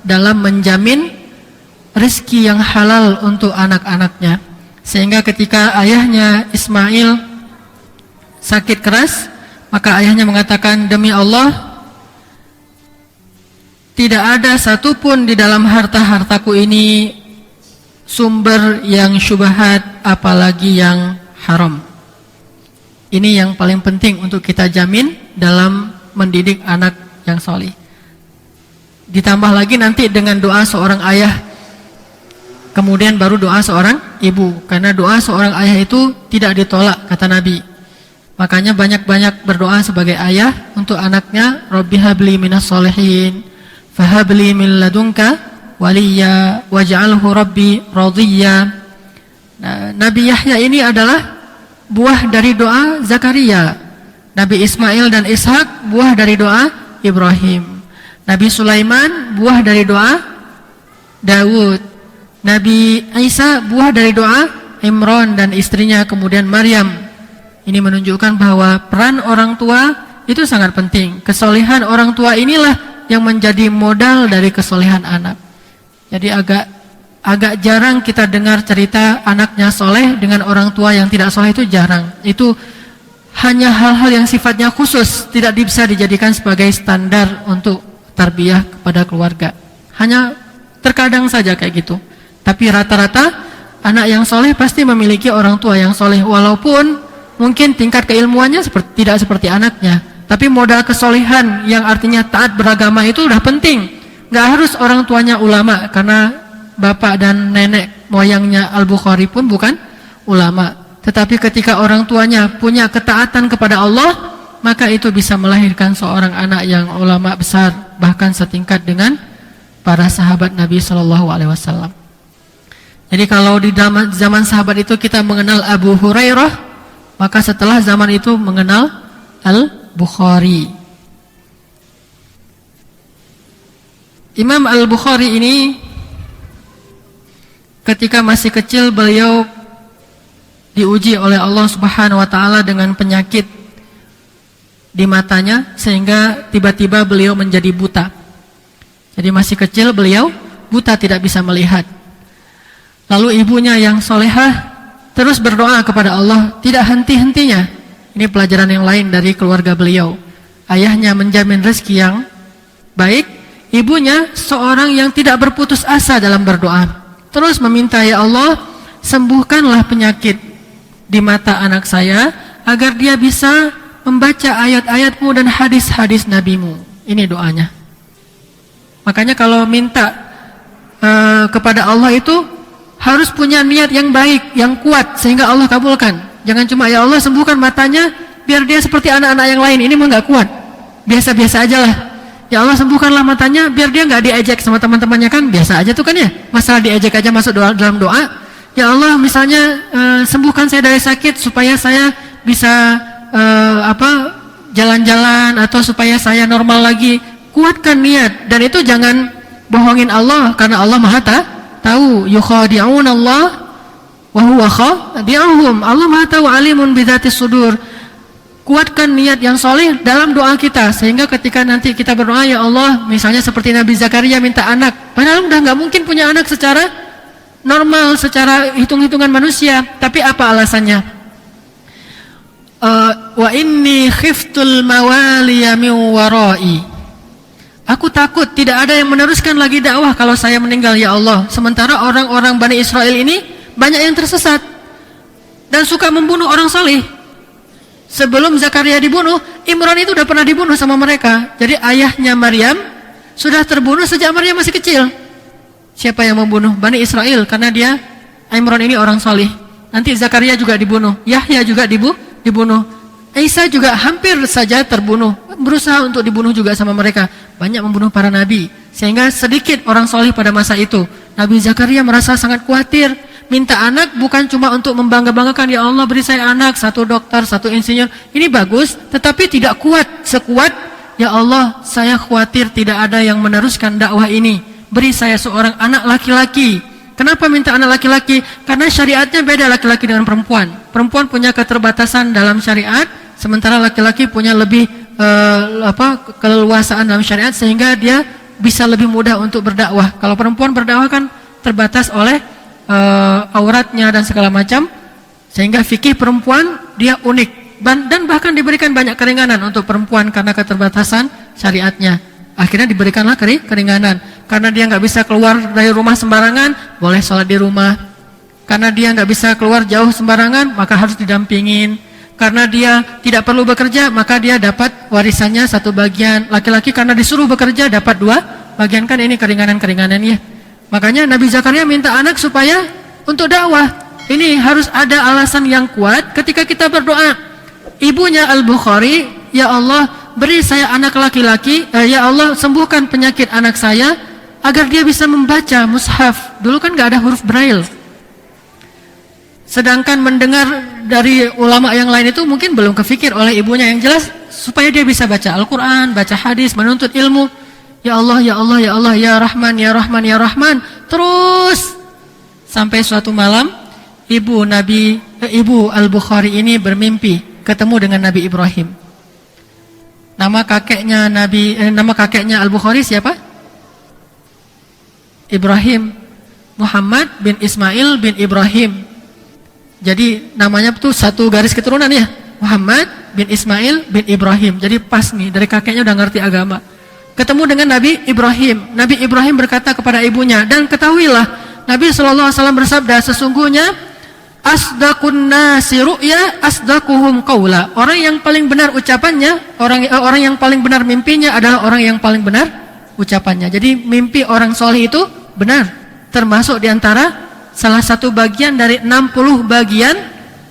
dalam menjamin rezeki yang halal untuk anak-anaknya. Sehingga ketika ayahnya Ismail sakit keras, maka ayahnya mengatakan, demi Allah, tidak ada satupun di dalam harta-hartaku ini sumber yang syubhat, apalagi yang haram. Ini yang paling penting untuk kita jamin dalam mendidik anak yang soleh. Ditambah lagi nanti dengan doa seorang ayah. kemudian baru doa seorang ibu. Karena doa seorang ayah itu tidak ditolak, kata Nabi. Makanya banyak-banyak berdoa sebagai ayah untuk anaknya. Rabbi habli minas solihin, fahabli min ladunka waliya, waj'alhu rabbi radiyya. Nah, Nabi Yahya ini adalah buah dari doa Zakaria. Nabi Ismail dan Ishak buah dari doa Ibrahim. Nabi Sulaiman buah dari doa Daud. Nabi Isa buah dari doa Imran dan istrinya, kemudian Maryam. Ini menunjukkan bahwa peran orang tua itu sangat penting. Kesolehan orang tua inilah yang menjadi modal dari kesolehan anak. Jadi agak jarang kita dengar cerita anaknya soleh dengan orang tua yang tidak soleh, itu jarang. Itu hanya hal-hal yang sifatnya khusus, tidak bisa dijadikan sebagai standar untuk tarbiyah kepada keluarga. Hanya terkadang saja kayak gitu. Tapi rata-rata anak yang soleh pasti memiliki orang tua yang soleh, walaupun mungkin tingkat keilmuannya tidak seperti anaknya. Tapi modal kesolehan yang artinya taat beragama itu udah penting. Gak harus orang tuanya ulama, karena bapak dan nenek moyangnya Al-Bukhari pun bukan ulama. Tetapi ketika orang tuanya punya ketaatan kepada Allah, maka itu bisa melahirkan seorang anak yang ulama besar, bahkan setingkat dengan para sahabat Nabi SAW. Jadi kalau di zaman sahabat itu kita mengenal Abu Hurairah, maka setelah zaman itu mengenal Al-Bukhari. Imam Al-Bukhari ini ketika masih kecil beliau diuji oleh Allah Subhanahu wa taala dengan penyakit di matanya, sehingga tiba-tiba beliau menjadi buta. Jadi masih kecil beliau buta, tidak bisa melihat. Lalu ibunya yang solehah terus berdoa kepada Allah, tidak henti-hentinya. Ini pelajaran yang lain dari keluarga beliau. Ayahnya menjamin rezeki yang baik, ibunya seorang yang tidak berputus asa dalam berdoa. Terus meminta, ya Allah, sembuhkanlah penyakit di mata anak saya, agar dia bisa membaca ayat-ayatmu dan hadis-hadis nabimu. Ini doanya. Makanya kalau minta kepada Allah itu harus punya niat yang baik, yang kuat, sehingga Allah kabulkan. Jangan cuma, ya Allah sembuhkan matanya biar dia seperti anak-anak yang lain. Ini mah gak kuat, biasa-biasa aja lah. Ya Allah sembuhkanlah matanya biar dia gak diejek sama teman-temannya, kan biasa aja tuh kan ya. Masalah diejek aja masuk dalam doa. Ya Allah misalnya sembuhkan saya dari sakit supaya saya bisa jalan-jalan, atau supaya saya normal lagi. Kuatkan niat, dan itu jangan bohongin Allah, karena Allah Maha tahu. Yukhadi'un Allah wa huwa khadi'uhum. Allah Maha tahu, alimun bidzatis sudur. Kuatkan niat yang soleh dalam doa kita, sehingga ketika nanti kita berdoa, ya Allah, misalnya seperti Nabi Zakaria minta anak, padahal udah gak mungkin punya anak secara normal, secara hitung-hitungan manusia. Tapi apa alasannya? Wa inni khiftul mawaliya min warai. Aku takut tidak ada yang meneruskan lagi dakwah kalau saya meninggal, ya Allah. Sementara orang-orang Bani Israel ini banyak yang tersesat dan suka membunuh orang saleh. Sebelum Zakaria dibunuh, Imran itu udah pernah dibunuh sama mereka. Jadi ayahnya Maryam sudah terbunuh sejak Maryam masih kecil. Siapa yang membunuh? Bani Israel, karena dia Imran ini orang saleh. Nanti Zakaria juga dibunuh, Yahya juga dibunuh. Isa juga hampir saja terbunuh, berusaha untuk dibunuh juga sama mereka. Banyak membunuh para nabi, sehingga sedikit orang soleh pada masa itu. Nabi Zakaria merasa sangat khawatir, minta anak bukan cuma untuk membangga-banggakan, ya Allah beri saya anak, satu dokter, satu insinyur. Ini bagus, tetapi tidak kuat sekuat, ya Allah saya khawatir tidak ada yang meneruskan dakwah ini. Beri saya seorang anak laki-laki. Kenapa minta anak laki-laki? Karena syariatnya beda laki-laki dengan perempuan. Perempuan punya keterbatasan dalam syariat, sementara laki-laki punya lebih keleluasaan dalam syariat, sehingga dia bisa lebih mudah untuk berdakwah. Kalau perempuan berdakwah kan terbatas oleh auratnya dan segala macam, sehingga fikih perempuan dia unik, dan bahkan diberikan banyak keringanan untuk perempuan karena keterbatasan syariatnya. Akhirnya diberikanlah keringanan. Karena dia nggak bisa keluar dari rumah sembarangan, boleh sholat di rumah. Karena dia nggak bisa keluar jauh sembarangan, maka harus didampingin. Karena dia tidak perlu bekerja, maka dia dapat warisannya satu bagian. Laki-laki karena disuruh bekerja dapat dua bagian. Kan ini keringanan-keringanannya. Makanya Nabi Zakaria minta anak supaya untuk dakwah. Ini harus ada alasan yang kuat ketika kita berdoa. Ibunya Al-Bukhari, ya Allah beri saya anak laki-laki, ya Allah sembuhkan penyakit anak saya agar dia bisa membaca mushaf. Dulu kan gak ada huruf braille. Sedangkan mendengar dari ulama yang lain itu mungkin belum kepikir oleh ibunya. Yang jelas supaya dia bisa baca Al-Quran, baca hadis, menuntut ilmu. Ya Allah, ya Allah, ya Allah, ya Rahman, ya Rahman, ya Rahman. Terus sampai suatu malam ibu Al-Bukhari ini bermimpi ketemu dengan Nabi Ibrahim. Nama kakeknya Al-Bukhari siapa? Ibrahim. Muhammad bin Ismail bin Ibrahim. Jadi namanya tuh satu garis keturunan ya. Muhammad bin Ismail bin Ibrahim. Jadi pas nih, dari kakeknya udah ngerti agama. Ketemu dengan Nabi Ibrahim. Nabi Ibrahim berkata kepada ibunya, dan ketahuilah Nabi SAW bersabda, sesungguhnya asdaqun nasi ru'ya asdaquhum qawla. Orang yang paling benar ucapannya, orang yang paling benar mimpinya adalah orang yang paling benar ucapannya. Jadi mimpi orang soleh itu benar, termasuk diantara salah satu bagian dari 60 bagian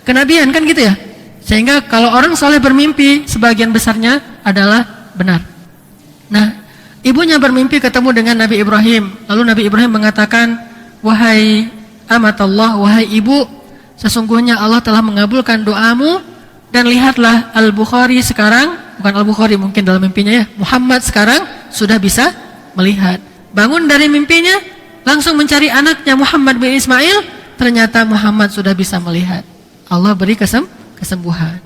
kenabian, kan gitu ya. Sehingga kalau orang soleh bermimpi, sebagian besarnya adalah benar. Nah, ibunya bermimpi ketemu dengan Nabi Ibrahim. Lalu Nabi Ibrahim mengatakan, wahai amatallah, wahai ibu, sesungguhnya Allah telah mengabulkan doamu. Dan lihatlah Al-Bukhari sekarang, bukan Al-Bukhari mungkin dalam mimpinya ya, Muhammad sekarang sudah bisa melihat. Bangun dari mimpinya, langsung mencari anaknya Muhammad bin Ismail. Ternyata Muhammad sudah bisa melihat. Allah beri kesembuhan.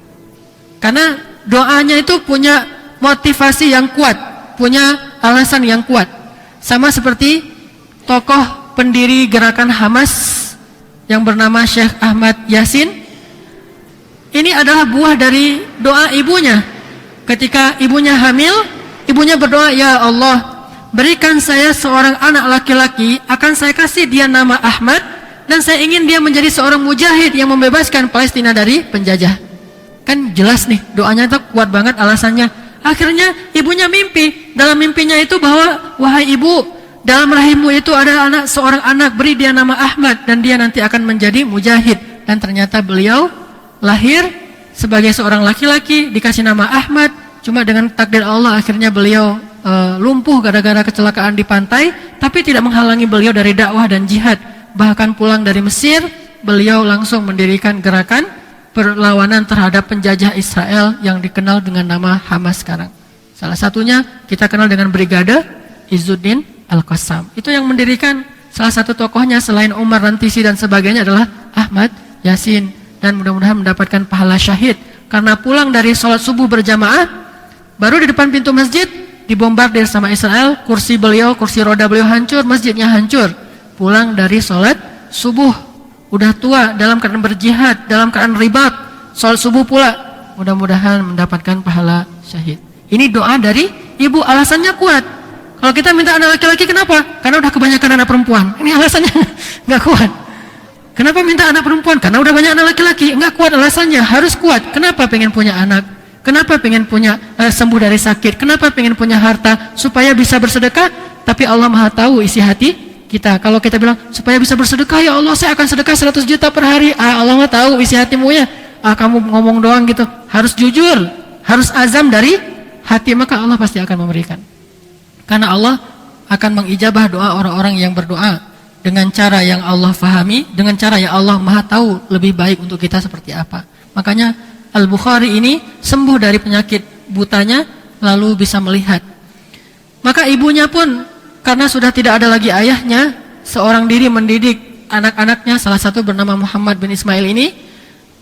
Karena doanya itu punya motivasi yang kuat, punya alasan yang kuat. Sama seperti tokoh pendiri gerakan Hamas yang bernama Syekh Ahmad Yasin. Ini adalah buah dari doa ibunya. Ketika ibunya hamil, ibunya berdoa, ya Allah, berikan saya seorang anak laki-laki, akan saya kasih dia nama Ahmad, dan saya ingin dia menjadi seorang mujahid yang membebaskan Palestina dari penjajah. Kan jelas nih, doanya itu kuat banget alasannya. Akhirnya ibunya mimpi. Dalam mimpinya itu bahwa, wahai ibu, dalam rahimmu itu ada seorang anak, beri dia nama Ahmad, dan dia nanti akan menjadi mujahid. Dan ternyata beliau lahir sebagai seorang laki-laki, dikasih nama Ahmad. Cuma dengan takdir Allah akhirnya beliau lumpuh gara-gara kecelakaan di pantai, tapi tidak menghalangi beliau dari dakwah dan jihad. Bahkan pulang dari Mesir, beliau langsung mendirikan gerakan perlawanan terhadap penjajah Israel yang dikenal dengan nama Hamas sekarang. Salah satunya kita kenal dengan Brigade Izzuddin Al-Qassam. Itu yang mendirikan. Salah satu tokohnya selain Umar Rantisi dan sebagainya adalah Ahmad Yasin. Dan mudah-mudahan mendapatkan pahala syahid. Karena pulang dari sholat subuh berjamaah, baru di depan pintu masjid dibombardir sama Israel, kursi roda beliau hancur, masjidnya hancur. Pulang dari sholat subuh, udah tua, dalam keadaan berjihad, dalam keadaan ribat, sholat subuh pula. Mudah-mudahan mendapatkan pahala syahid. Ini doa dari ibu, alasannya kuat. Kalau kita minta anak laki-laki kenapa? Karena udah kebanyakan anak perempuan. Ini alasannya nggak kuat. Kenapa minta anak perempuan? Karena udah banyak anak laki-laki. Nggak kuat alasannya, harus kuat. Kenapa pengen punya anak? Kenapa pengen punya sembuh dari sakit? Kenapa pengen punya harta? Supaya bisa bersedekah. Tapi Allah Maha tahu isi hati kita. Kalau kita bilang supaya bisa bersedekah, ya Allah saya akan sedekah 100 juta per hari. Allah Maha tahu isi hatimu ya. Kamu ngomong doang gitu. Harus jujur, harus azam dari hati, maka Allah pasti akan memberikan. Karena Allah akan mengijabah doa orang-orang yang berdoa dengan cara yang Allah fahami, dengan cara yang Allah Maha tahu lebih baik untuk kita seperti apa. Makanya Al-Bukhari ini sembuh dari penyakit butanya, lalu bisa melihat. Maka ibunya pun karena sudah tidak ada lagi ayahnya, seorang diri mendidik anak-anaknya, salah satu bernama Muhammad bin Ismail ini.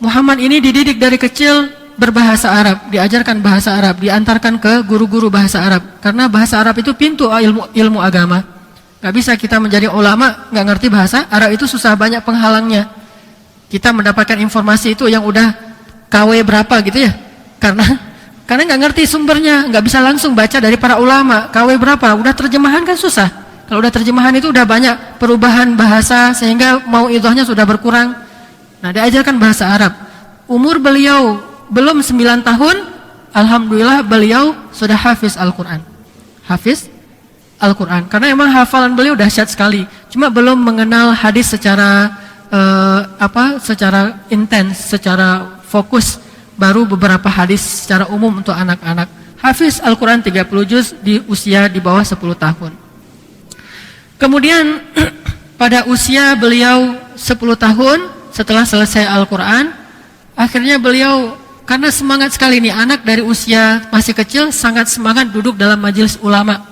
Muhammad ini dididik dari kecil berbahasa Arab, diajarkan bahasa Arab, diantarkan ke guru-guru bahasa Arab. Karena bahasa Arab itu pintu ilmu agama. Gak bisa kita menjadi ulama gak ngerti bahasa Arab, itu susah, banyak penghalangnya. Kita mendapatkan informasi itu yang udah KW berapa gitu ya. Karena gak ngerti sumbernya, gak bisa langsung baca dari para ulama. KW berapa, udah terjemahan kan susah. Kalau udah terjemahan itu udah banyak perubahan bahasa, sehingga mau idhahnya sudah berkurang. Nah, diajarkan bahasa Arab. Umur beliau belum 9 tahun, alhamdulillah beliau sudah hafiz Al-Quran. Hafiz Al-Quran. Karena emang hafalan beliau dahsyat sekali. Cuma belum mengenal hadis secara secara intens, secara fokus. Baru beberapa hadis secara umum untuk anak-anak. Hafiz Al-Quran 30 juz di usia di bawah 10 tahun. Kemudian pada usia beliau 10 tahun setelah selesai Al-Quran, akhirnya beliau karena semangat sekali nih, anak dari usia masih kecil sangat semangat duduk dalam majelis ulama.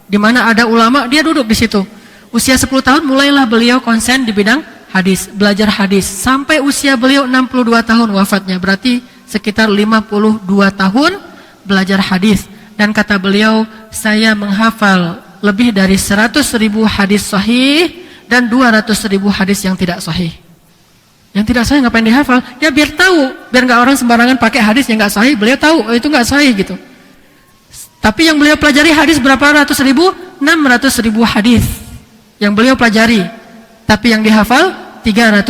Di mana ada ulama, dia duduk di situ. Usia 10 tahun mulailah beliau konsen di bidang hadis, belajar hadis. Sampai usia beliau 62 tahun wafatnya, berarti sekitar 52 tahun belajar hadis. Dan kata beliau, saya menghafal lebih dari 100.000 hadis sahih dan 200.000 hadis yang tidak sahih. Yang tidak sahih ngapain dihafal? Ya biar tahu, biar nggak orang sembarangan pakai hadis yang nggak sahih. Beliau tahu itu nggak sahih gitu. Tapi yang beliau pelajari hadis berapa ratus ribu? 600.000 hadis yang beliau pelajari. Tapi yang dihafal 300.000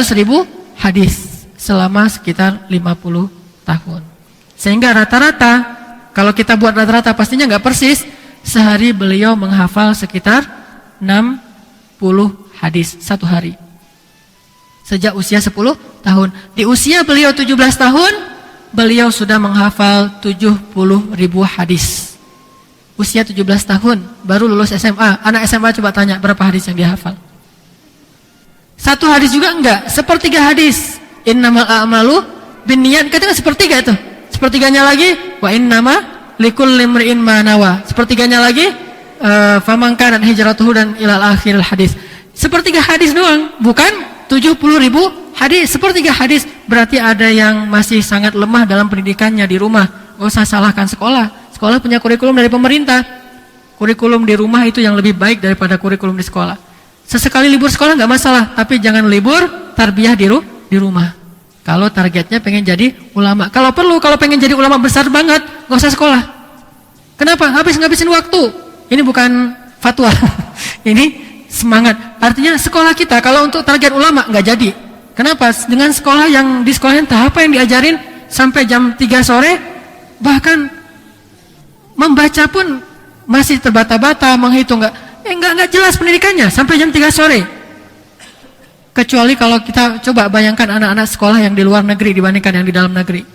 hadis selama sekitar 50 tahun. Sehingga rata-rata, kalau kita buat rata-rata pastinya nggak persis, sehari beliau menghafal sekitar 60 hadis satu hari. Sejak usia 10 tahun. Di usia beliau 17 tahun, beliau sudah menghafal 70.000 hadis. Usia 17 tahun, baru lulus SMA. Anak SMA coba tanya berapa hadis yang dia hafal. Satu hadis juga enggak, sepertiga hadis. Innamal a'malu binniyat, katakan sepertiga itu. Sepertiganya lagi, wa innama likulli imri'in ma nawa. Sepertiganya lagi, faman kanat hijratuhu dan ilal akhiril hadis. Sepertiga hadis doang, bukan 70.000 hadis. Sepertiga hadis, berarti ada yang masih sangat lemah dalam pendidikannya di rumah. Gak usah salahkan sekolah. Sekolah punya kurikulum dari pemerintah. Kurikulum di rumah itu yang lebih baik daripada kurikulum di sekolah. Sesekali libur sekolah gak masalah, tapi jangan libur tarbiyah di rumah. Kalau targetnya pengen jadi ulama. Kalau perlu, kalau pengen jadi ulama besar banget, gak usah sekolah. Kenapa? Ngabisin waktu. Ini bukan fatwa. Ini semangat. Artinya sekolah kita kalau untuk target ulama nggak jadi. Kenapa? Dengan sekolah yang di sekolah entah apa yang diajarin sampai jam 3 sore, bahkan membaca pun masih terbata-bata, menghitung nggak jelas pendidikannya sampai jam 3 sore. Kecuali kalau kita coba bayangkan anak-anak sekolah yang di luar negeri dibandingkan yang di dalam negeri.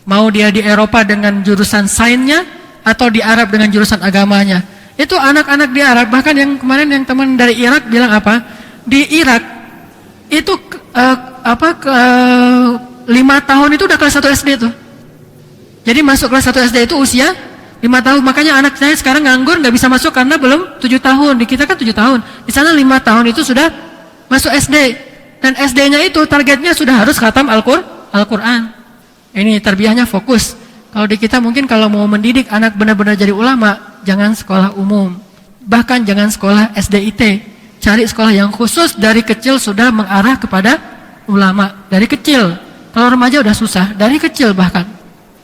Mau dia di Eropa dengan jurusan sainsnya atau di Arab dengan jurusan agamanya. Itu anak-anak di Arab, bahkan yang kemarin yang teman dari Irak bilang apa? Di Irak itu 5 tahun itu udah kelas 1 SD tuh. Jadi masuk kelas 1 SD itu usia 5 tahun. Makanya anak saya sekarang nganggur nggak bisa masuk karena belum 7 tahun. Di kita kan 7 tahun. Di sana 5 tahun itu sudah masuk SD. Dan SD-nya itu targetnya sudah harus khatam Al-Quran. Ini tarbiyahnya fokus. Kalau di kita mungkin kalau mau mendidik anak benar-benar jadi ulama, jangan sekolah umum. Bahkan jangan sekolah SDIT. Cari sekolah yang khusus dari kecil sudah mengarah kepada ulama. Dari kecil. Kalau remaja udah susah, dari kecil bahkan.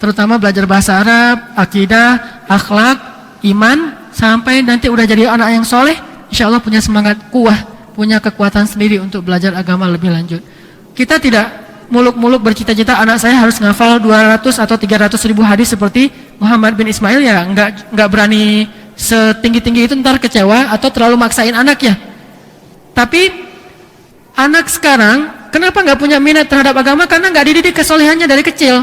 Terutama belajar bahasa Arab, akidah, akhlak, iman, sampai nanti udah jadi anak yang soleh, insya Allah punya semangat kuat, punya kekuatan sendiri untuk belajar agama lebih lanjut. Kita tidak muluk-muluk bercita-cita anak saya harus ngafal 200 atau 300.000 hadis seperti Muhammad bin Ismail, ya nggak berani setinggi-tinggi itu, ntar kecewa atau terlalu maksain anaknya. Tapi anak sekarang kenapa nggak punya minat terhadap agama? Karena nggak dididik kesolehannya dari kecil.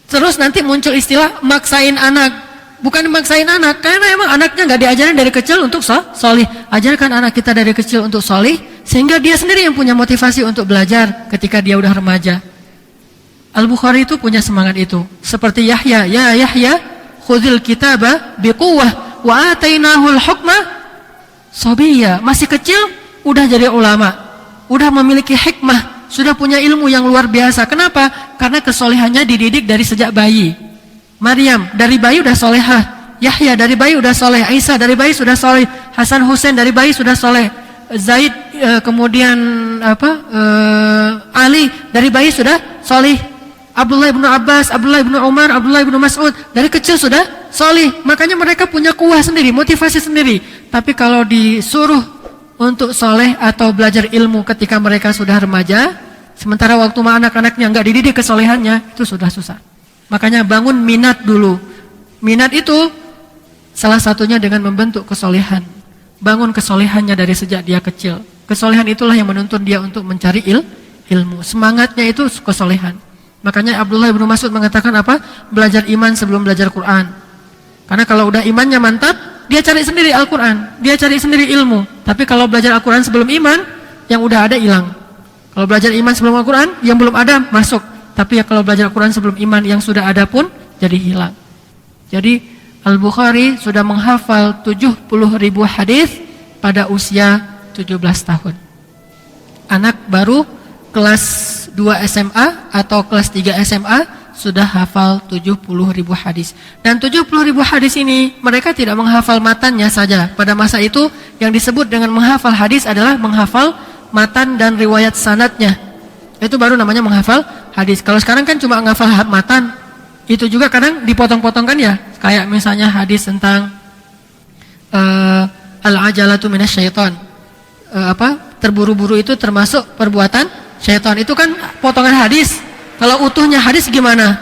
Terus nanti muncul istilah maksain anak. Bukan maksain anak, karena emang anaknya nggak diajarin dari kecil untuk solih. Ajarkan anak kita dari kecil untuk solih, sehingga dia sendiri yang punya motivasi untuk belajar ketika dia udah remaja. Al-Bukhari itu punya semangat itu. Seperti Yahya, ya Yahya, khudhil kitaba biquwwah wa atainahul hukma sabiyya. Masih kecil udah jadi ulama, udah memiliki hikmah, sudah punya ilmu yang luar biasa. Kenapa? Karena kesolehannya dididik dari sejak bayi. Maryam dari bayi udah solehah, Yahya dari bayi udah soleh, Isa dari bayi sudah soleh, Hasan Husain dari bayi sudah soleh, Zaid kemudian Ali dari bayi sudah soleh, Abdullah bin Abbas, Abdullah bin Umar, Abdullah bin Mas'ud dari kecil sudah soleh. Makanya mereka punya kuah sendiri, motivasi sendiri. Tapi kalau disuruh untuk soleh atau belajar ilmu ketika mereka sudah remaja, sementara waktu anak-anaknya nggak dididik kesolehannya, itu sudah susah. Makanya bangun minat dulu. Minat itu Salah satunya dengan membentuk kesolehan. Bangun kesolehannya dari sejak dia kecil. Kesolehan itulah yang menuntun dia untuk mencari ilmu. Semangatnya itu kesolehan. Makanya Abdullah bin Mas'ud mengatakan apa? Belajar iman sebelum belajar Quran. Karena kalau udah imannya mantap, dia cari sendiri Al-Quran. Dia cari sendiri ilmu. Tapi kalau belajar Al-Quran sebelum iman, yang udah ada hilang. Kalau belajar iman sebelum Al-Quran, yang belum ada masuk. Tapi ya kalau belajar Al-Quran sebelum iman, yang sudah ada pun jadi hilang. Jadi Al-Bukhari sudah menghafal 70.000 hadis pada usia 17 tahun. Anak baru kelas 2 SMA atau kelas 3 SMA sudah hafal 70.000 hadis. Dan 70.000 hadis ini mereka tidak menghafal matannya saja. Pada masa itu yang disebut dengan menghafal hadis adalah menghafal matan dan riwayat sanadnya. Itu baru namanya menghafal hadis. Kalau sekarang kan cuma menghafal matan. Itu juga kadang dipotong-potongkan ya. Kayak misalnya hadis tentang al-ajalatu minasyaiton. Terburu-buru itu termasuk perbuatan syaitan. Itu kan potongan hadis. Kalau utuhnya hadis gimana?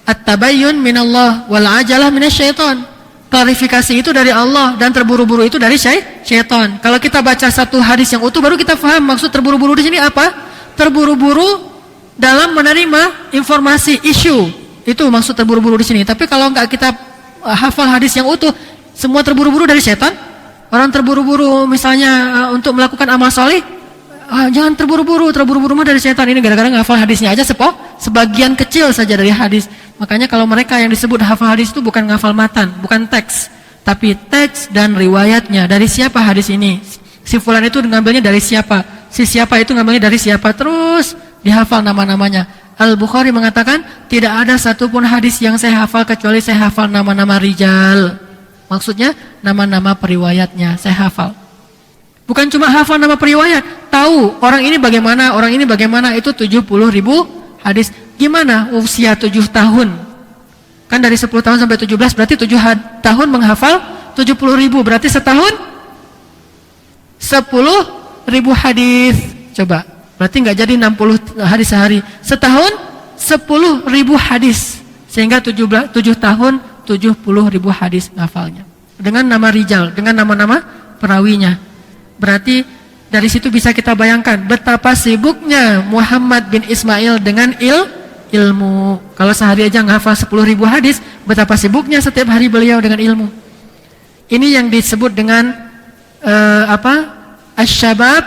At-tabayyun minallah wal ajalah minasyaiton. Klarifikasi itu dari Allah dan terburu-buru itu dari syaitan. Kalau kita baca satu hadis yang utuh baru kita paham maksud terburu-buru di sini apa? Terburu-buru dalam menerima informasi isu. Itu maksud terburu-buru di sini. Tapi kalau enggak kita hafal hadis yang utuh, semua terburu-buru dari syaitan. Orang terburu-buru misalnya untuk melakukan amal soleh, jangan terburu-buru mah dari syaitan. Ini gara-gara ngafal hadisnya aja sebagian kecil saja dari hadis. Makanya kalau mereka yang disebut hafal hadis itu bukan ngafal matan, bukan teks, tapi teks dan riwayatnya. Dari siapa hadis ini? Si fulan itu ngambilnya dari siapa? Si siapa itu ngambilnya dari siapa? Terus dihafal nama-namanya. Al-Bukhari mengatakan tidak ada satupun hadis yang saya hafal kecuali saya hafal nama-nama rijal. Maksudnya nama-nama periwayatnya saya hafal. Bukan cuma hafal nama periwayat, tahu orang ini bagaimana, itu 70.000 hadis. Gimana usia 7 tahun? Kan dari 10 tahun sampai 17 berarti 7 tahun menghafal 70.000, berarti setahun 10.000 hadis. Coba. Berarti nggak jadi 60 hadis sehari. Setahun 10.000 hadis. Sehingga 7 tahun 70.000 hadis ngafalnya. Dengan nama rijal, dengan nama-nama perawinya. Berarti dari situ bisa kita bayangkan betapa sibuknya Muhammad bin Ismail dengan ilmu. Kalau sehari aja ngafal 10.000 hadis, betapa sibuknya setiap hari beliau dengan ilmu. Ini yang disebut dengan asyabab,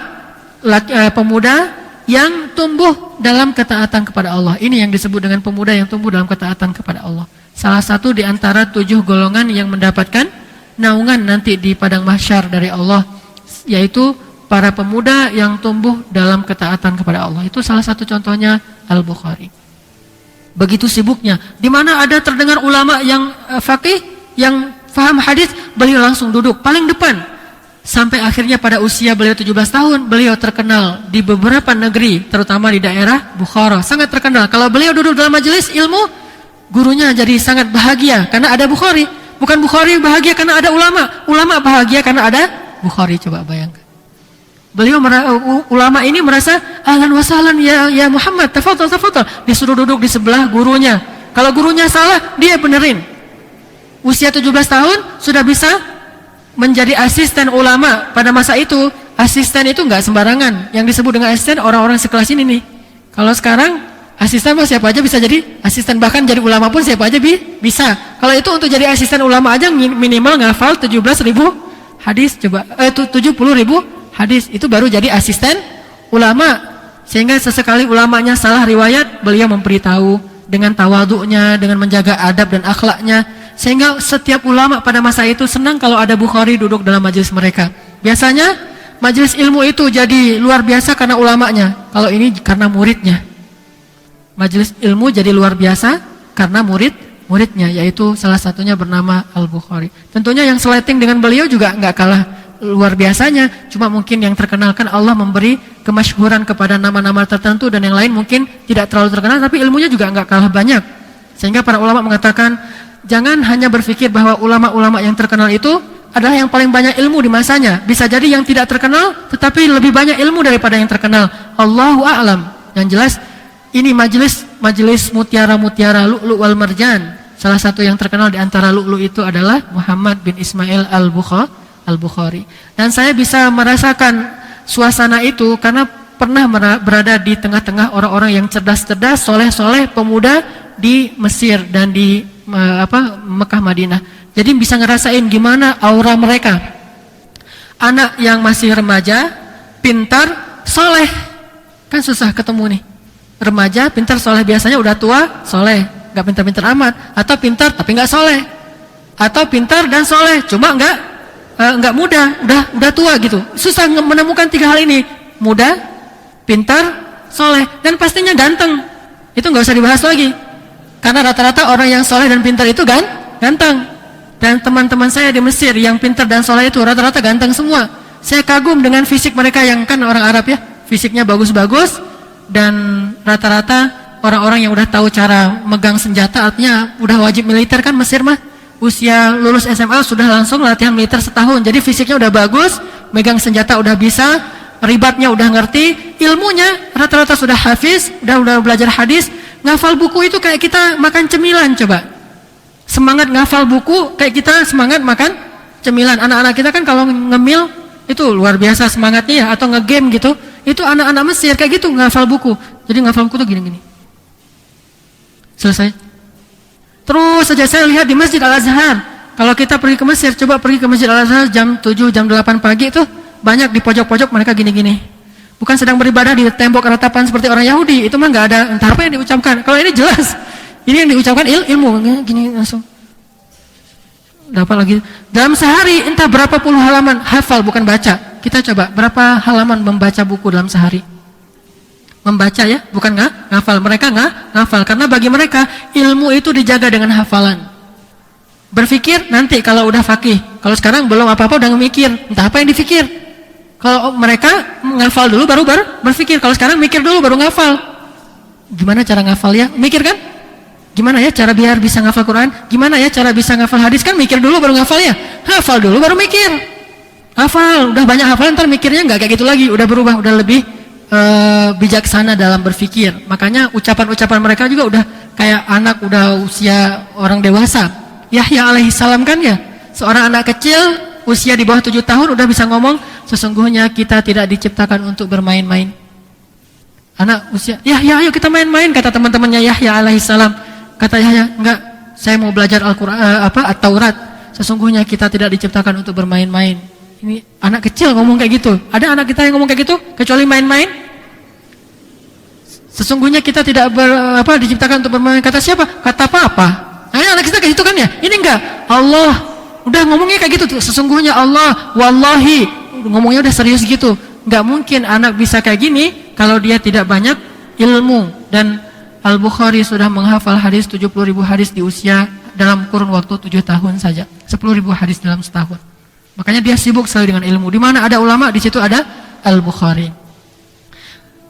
pemuda yang tumbuh dalam ketaatan kepada Allah. Ini yang disebut dengan pemuda yang tumbuh dalam ketaatan kepada Allah. Salah satu di antara 7 golongan yang mendapatkan naungan nanti di padang mahsyar dari Allah, yaitu para pemuda yang tumbuh dalam ketaatan kepada Allah. Itu salah satu contohnya Al-Bukhari. Begitu sibuknya. Di mana ada terdengar ulama yang faqih, yang faham hadis, beliau langsung duduk paling depan. Sampai akhirnya pada usia beliau 17 tahun, beliau terkenal di beberapa negeri, terutama di daerah Bukhara. Sangat terkenal. Kalau beliau duduk dalam majelis ilmu, gurunya jadi sangat bahagia karena ada Bukhari. Bukan Bukhari bahagia karena ada ulama. Ulama bahagia karena ada Bukhari. Coba bayangkan. Beliau ulama ini merasa, ahlan wa sahlan ya Muhammad, tafadhal. Disuruh duduk di sebelah gurunya. Kalau gurunya salah, dia benerin. Usia 17 tahun sudah bisa menjadi asisten ulama. Pada masa itu asisten itu nggak sembarangan. Yang disebut dengan asisten orang-orang sekelas ini nih. Kalau sekarang asisten mah siapa aja bisa jadi asisten, bahkan jadi ulama pun siapa aja bisa. Kalau itu untuk jadi asisten ulama aja minimal ngafal 17.000 hadis. Coba 70.000 hadis itu baru jadi asisten ulama. Sehingga sesekali ulamanya salah riwayat, beliau memberitahu dengan tawadhu'nya, dengan menjaga adab dan akhlaknya. Sehingga setiap ulama pada masa itu senang kalau ada Bukhari duduk dalam majelis mereka. Biasanya majelis ilmu itu jadi luar biasa karena ulamanya. Kalau ini karena muridnya. Majelis ilmu jadi luar biasa karena muridnya, yaitu salah satunya bernama Al-Bukhari. Tentunya yang seleting dengan beliau juga nggak kalah luar biasanya. Cuma mungkin yang terkenal kan Allah memberi kemasyhuran kepada nama-nama tertentu, dan yang lain mungkin tidak terlalu terkenal tapi ilmunya juga nggak kalah banyak. Sehingga para ulama mengatakan, jangan hanya berpikir bahwa ulama-ulama yang terkenal itu adalah yang paling banyak ilmu di masanya. Bisa jadi yang tidak terkenal tetapi lebih banyak ilmu daripada yang terkenal. Allahu a'lam. Yang jelas ini majelis mutiara-mutiara, lu'lu' wal marjan. Salah satu yang terkenal di antara lu'lu' itu adalah Muhammad bin Ismail Al-Bukhari. Dan saya bisa merasakan suasana itu karena pernah berada di tengah-tengah orang-orang yang cerdas-cerdas, soleh-soleh, pemuda di Mesir dan di Mekah Madinah. Jadi bisa ngerasain gimana aura mereka. Anak yang masih remaja, pintar, soleh. Kan susah ketemu nih. Remaja, pintar, soleh, biasanya udah tua, soleh, gak pintar-pintar amat. Atau pintar tapi gak soleh. Atau pintar dan soleh, cuma gak muda, udah tua gitu. Susah menemukan tiga hal ini. Muda, pintar, soleh, dan pastinya ganteng. Itu gak usah dibahas lagi. Karena rata-rata orang yang soleh dan pintar itu ganteng. Dan teman-teman saya di Mesir yang pintar dan soleh itu rata-rata ganteng semua. Saya kagum dengan fisik mereka yang kan orang Arab ya. Fisiknya bagus-bagus. Dan rata-rata orang-orang yang udah tahu cara megang senjata, artinya udah wajib militer kan Mesir mah. Usia lulus SMA sudah langsung latihan militer setahun. Jadi fisiknya udah bagus, megang senjata udah bisa, ribatnya udah ngerti, ilmunya rata-rata sudah hafiz, udah belajar hadis. Ngafal buku itu kayak kita makan cemilan coba. Semangat ngafal buku kayak kita semangat makan cemilan. Anak-anak kita kan kalau ngemil itu luar biasa semangatnya ya, atau ngegame gitu. Itu anak-anak Mesir kayak gitu ngafal buku. Jadi ngafal buku tuh gini-gini. Selesai. Terus saja saya lihat di Masjid Al-Azhar. Kalau kita pergi ke Mesir, coba pergi ke Masjid Al-Azhar jam 7, jam 8 pagi itu banyak di pojok-pojok mereka gini-gini. Bukan sedang beribadah di tembok ratapan seperti orang Yahudi. Itu mah nggak ada entah apa yang diucapkan. Kalau ini jelas. Ini yang diucapkan ilmu. Gini langsung. Dapat lagi. Dalam sehari entah berapa puluh halaman. Hafal bukan baca. Kita coba berapa halaman membaca buku dalam sehari. Membaca ya, bukan ngafal. Mereka ngafal. Karena bagi mereka ilmu itu dijaga dengan hafalan. Berpikir nanti kalau udah fakih. Kalau sekarang belum apa-apa udah mikir. Entah apa yang dipikir. Kalau mereka ngafal dulu baru berpikir. Kalau sekarang mikir dulu baru ngafal. Gimana cara ngafal ya? Mikir kan? Gimana ya cara biar bisa ngafal Quran? Gimana ya cara bisa ngafal hadis? Kan mikir dulu baru ngafal ya? Hafal dulu baru mikir. Hafal, udah banyak hafalan, ntar mikirnya nggak kayak gitu lagi. Udah berubah, udah lebih bijaksana dalam berpikir. Makanya ucapan-ucapan mereka juga udah kayak anak udah usia orang dewasa. Yahya alaihissalam kan ya, seorang anak kecil usia di bawah 7 tahun udah bisa ngomong, sesungguhnya kita tidak diciptakan untuk bermain-main. Anak usia, Yahya ayo kita main-main, kata teman-temannya Yahya alaihissalam. Kata Yahya, enggak, saya mau belajar Al-Quran, At-Taurat. Sesungguhnya kita tidak diciptakan untuk bermain-main. Ini anak kecil ngomong kayak gitu. Ada anak kita yang ngomong kayak gitu kecuali main-main? Sesungguhnya kita tidak diciptakan untuk bermain. Kata siapa? Kata papa. Nah, anak kita kayak gitu kan ya? Ini enggak. Allah udah ngomongnya kayak gitu. Sesungguhnya Allah, wallahi, ngomongnya udah serius gitu. Enggak mungkin anak bisa kayak gini kalau dia tidak banyak ilmu. Dan Al-Bukhari sudah menghafal hadis 70.000 hadis di usia dalam kurun waktu 7 tahun saja. 10.000 hadis dalam setahun. Makanya dia sibuk sekali dengan ilmu. Di mana ada ulama, di situ ada Al-Bukhari.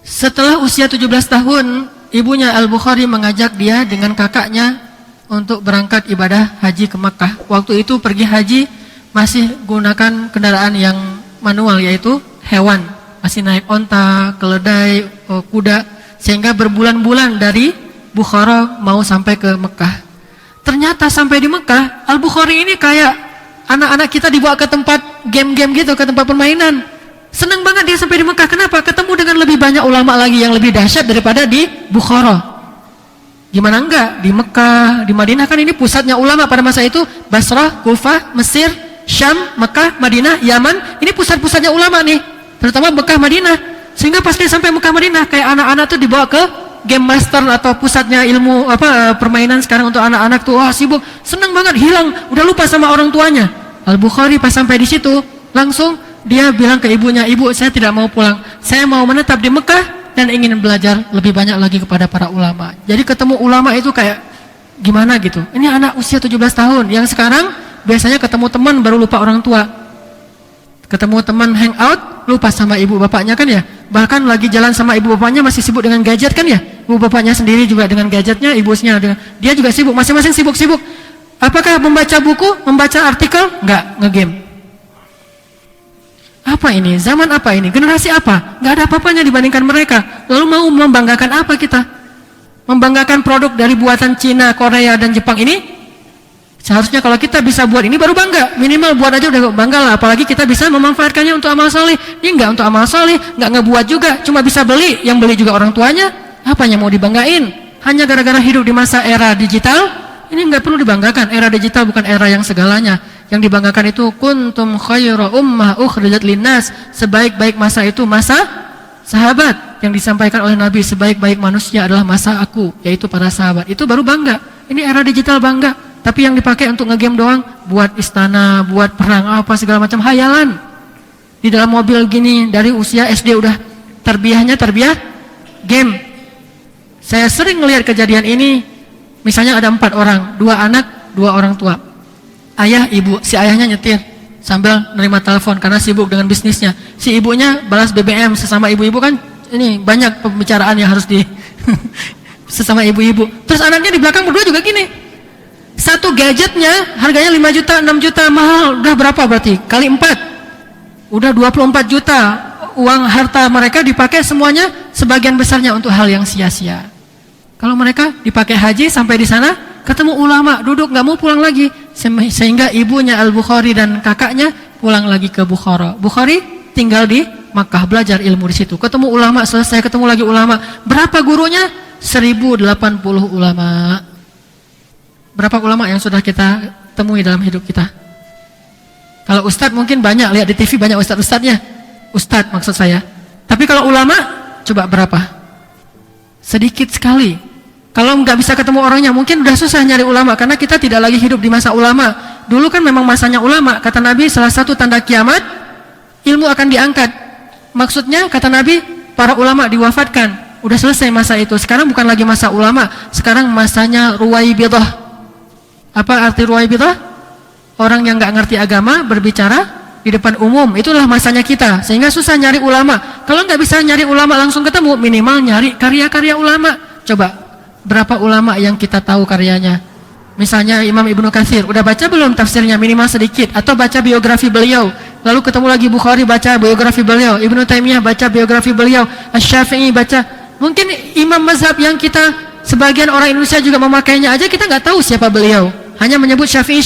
Setelah usia 17 tahun, ibunya Al-Bukhari mengajak dia dengan kakaknya untuk berangkat ibadah haji ke Makkah. Waktu itu pergi haji masih gunakan kendaraan yang manual, yaitu hewan. Masih naik onta, keledai, kuda. Sehingga berbulan-bulan dari Bukhara mau sampai ke Makkah. Ternyata sampai di Makkah, Al-Bukhari ini kayak anak-anak kita dibawa ke tempat game-game gitu, ke tempat permainan. Senang banget dia sampai di Mekah. Kenapa? Ketemu dengan lebih banyak ulama lagi yang lebih dahsyat daripada di Bukhara. Gimana enggak? Di Mekah, di Madinah kan ini pusatnya ulama pada masa itu. Basrah, Kufah, Mesir, Syam, Mekah, Madinah, Yaman. Ini pusat-pusatnya ulama nih. Terutama Mekah, Madinah. Sehingga pas dia sampai Mekah, Madinah, kayak anak-anak tuh dibawa ke game master atau pusatnya ilmu permainan sekarang untuk anak-anak tuh. Wah, sibuk, senang banget, hilang, udah lupa sama orang tuanya. Al-Bukhari pas sampai di situ, langsung dia bilang ke ibunya, "Ibu, saya tidak mau pulang. Saya mau menetap di Mekah dan ingin belajar lebih banyak lagi kepada para ulama." Jadi ketemu ulama itu kayak gimana gitu. Ini anak usia 17 tahun yang sekarang biasanya ketemu teman baru lupa orang tua. Ketemu teman hangout, lupa sama ibu bapaknya kan ya. Bahkan lagi jalan sama ibu bapaknya masih sibuk dengan gadget kan ya. Ibu bapaknya sendiri juga dengan gadgetnya, ibunya dengan dia juga sibuk, masing-masing sibuk-sibuk. Apakah membaca buku, membaca artikel? Enggak, ngegame. Apa ini? Zaman apa ini? Generasi apa? Enggak ada apa-apanya dibandingkan mereka. Lalu mau membanggakan apa kita? Membanggakan produk dari buatan Cina, Korea, dan Jepang ini? Seharusnya kalau kita bisa buat ini baru bangga. Minimal buat aja udah bangga lah. Apalagi kita bisa memanfaatkannya untuk amal soleh. Ini enggak untuk amal soleh, enggak ngebuat juga. Cuma bisa beli. Yang beli juga orang tuanya. Apanya mau dibanggain? Hanya gara-gara hidup di masa era digital. Ini enggak perlu dibanggakan. Era digital bukan era yang segalanya. Yang dibanggakan itu kuntum khayra ummah ukhrijat linnas. Sebaik-baik masa itu masa sahabat. Yang disampaikan oleh Nabi, sebaik-baik manusia adalah masa aku, yaitu para sahabat. Itu baru bangga. Ini era digital bangga. Tapi yang dipakai untuk ngegame doang, buat istana, buat perang, apa segala macam, hayalan. Di dalam mobil gini, dari usia SD udah terbiah game. Saya sering melihat kejadian ini, misalnya ada 4 orang, 2 anak, 2 orang tua. Ayah, ibu, si ayahnya nyetir sambil nerima telepon karena sibuk dengan bisnisnya. Si ibunya balas BBM, sesama ibu-ibu kan, ini banyak pembicaraan yang harus di sesama ibu-ibu. Terus anaknya di belakang berdua juga gini. Satu gadgetnya harganya 5 juta, 6 juta, mahal. Udah berapa berarti? Kali 4. Udah 24 juta. Uang harta mereka dipakai semuanya, sebagian besarnya untuk hal yang sia-sia. Kalau mereka dipakai haji sampai di sana, ketemu ulama, duduk nggak mau pulang lagi. Sehingga ibunya Al-Bukhari dan kakaknya pulang lagi ke Bukhara. Bukhari tinggal di Makkah, belajar ilmu di situ. Ketemu ulama, selesai ketemu lagi ulama. Berapa gurunya? 1080 ulama. Berapa ulama yang sudah kita temui dalam hidup kita? Kalau ustadz mungkin banyak, lihat di TV banyak ustadz-ustadznya. Ustadz maksud saya. Tapi kalau ulama, coba berapa? Sedikit sekali. Kalau nggak bisa ketemu orangnya, mungkin udah susah nyari ulama. Karena kita tidak lagi hidup di masa ulama. Dulu kan memang masanya ulama. Kata Nabi, salah satu tanda kiamat, ilmu akan diangkat. Maksudnya, kata Nabi, para ulama diwafatkan. Udah selesai masa itu. Sekarang bukan lagi masa ulama. Sekarang masanya ruwaibidah. Apa arti ruwaibidah? Orang yang nggak ngerti agama berbicara di depan umum. Itulah masanya kita. Sehingga susah nyari ulama. Kalau nggak bisa nyari ulama langsung ketemu, minimal nyari karya-karya ulama. Coba, berapa ulama yang kita tahu karyanya? Misalnya Imam Ibnu Katsir, udah baca belum tafsirnya? Minimal sedikit. Atau baca biografi beliau. Lalu ketemu lagi Bukhari, baca biografi beliau. Ibnu Taimiyah, baca biografi beliau. Asy-Syafi'i, baca. Mungkin imam mazhab yang kita, sebagian orang Indonesia juga memakainya aja, kita nggak tahu siapa beliau. Hanya menyebut Syafi'i,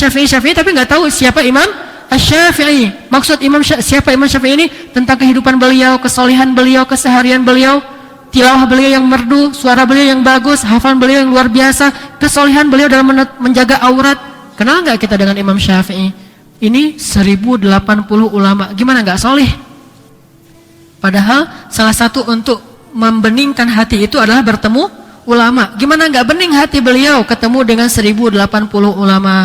tapi nggak tahu siapa Imam Asy-Syafi'i. Maksud siapa Imam Syafi'i ini? Tentang kehidupan beliau, kesolehan beliau, keseharian beliau, tilawah beliau yang merdu, suara beliau yang bagus, hafalan beliau yang luar biasa, kesolehan beliau dalam menjaga aurat. Kenal nggak kita dengan Imam Syafi'i? Ini 1080 ulama. Gimana nggak soleh? Padahal salah satu untuk membeningkan hati itu adalah bertemu ulama. Gimana nggak bening hati beliau ketemu dengan 1080 ulama.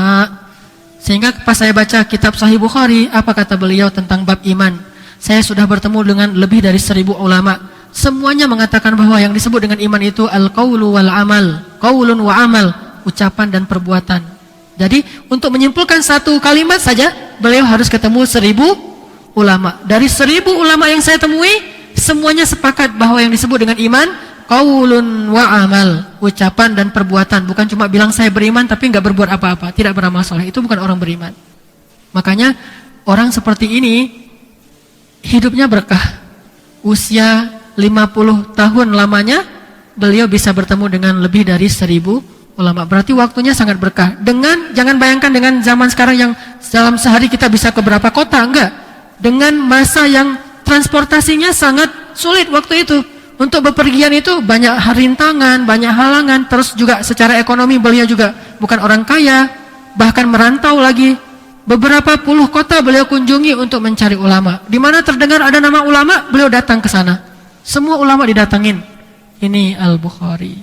Sehingga pas saya baca kitab Sahih Bukhari, apa kata beliau tentang bab iman? Saya sudah bertemu dengan lebih dari 1000 ulama. Semuanya mengatakan bahwa yang disebut dengan iman itu al-qaulu wal amal. Qaulun wa amal, ucapan dan perbuatan. Jadi untuk menyimpulkan satu kalimat saja, beliau harus ketemu 1000 ulama. Dari 1000 ulama yang saya temui, semuanya sepakat bahwa yang disebut dengan iman qaulun wa amal, ucapan dan perbuatan. Bukan cuma bilang saya beriman tapi nggak berbuat apa-apa, tidak beramal saleh. Itu bukan orang beriman. Makanya orang seperti ini hidupnya berkah. Usia 50 tahun lamanya beliau bisa bertemu dengan lebih dari 1000 ulama. Berarti waktunya sangat berkah. Jangan bayangkan dengan zaman sekarang yang dalam sehari kita bisa ke berapa kota, enggak. Dengan masa yang transportasinya sangat sulit waktu itu. Untuk bepergian itu banyak rintangan, banyak halangan. Terus juga secara ekonomi beliau juga bukan orang kaya, bahkan merantau lagi. Beberapa puluh kota beliau kunjungi untuk mencari ulama. Di mana terdengar ada nama ulama, beliau datang ke sana. Semua ulama didatangin. Ini Al-Bukhari.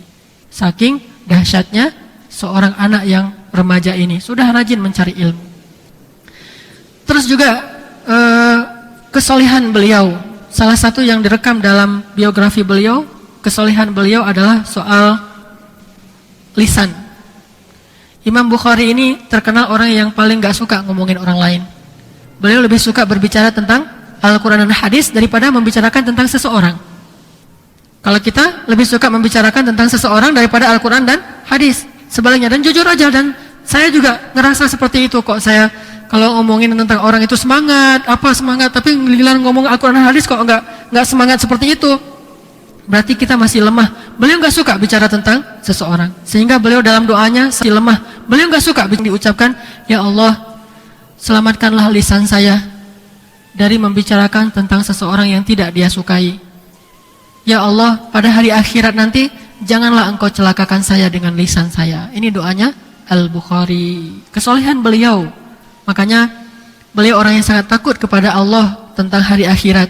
Saking dahsyatnya seorang anak yang remaja ini sudah rajin mencari ilmu. Terus juga kesolehan beliau. Salah satu yang direkam dalam biografi beliau, kesolehan beliau adalah soal lisan. Imam Bukhari ini terkenal orang yang paling gak suka ngomongin orang lain. Beliau lebih suka berbicara tentang Al-Quran dan hadis daripada membicarakan tentang seseorang. Kalau kita lebih suka membicarakan tentang seseorang daripada Al-Quran dan hadis. Sebaliknya, dan jujur aja, dan saya juga ngerasa seperti itu kok. Saya kalau ngomongin tentang orang itu semangat, tapi giliran ngomong Al-Quran dan hadis kok enggak semangat seperti itu. berarti kita masih lemah. Beliau nggak suka bicara tentang seseorang, sehingga beliau dalam doanya masih lemah. Beliau nggak suka diucapkan, ya Allah, selamatkanlah lisan saya dari membicarakan tentang seseorang yang tidak dia sukai. Ya Allah, pada hari akhirat nanti janganlah engkau celakakan saya dengan lisan saya. Ini doanya Al-Bukhari. Kesolehan beliau. Makanya beliau orang yang sangat takut kepada Allah tentang hari akhirat.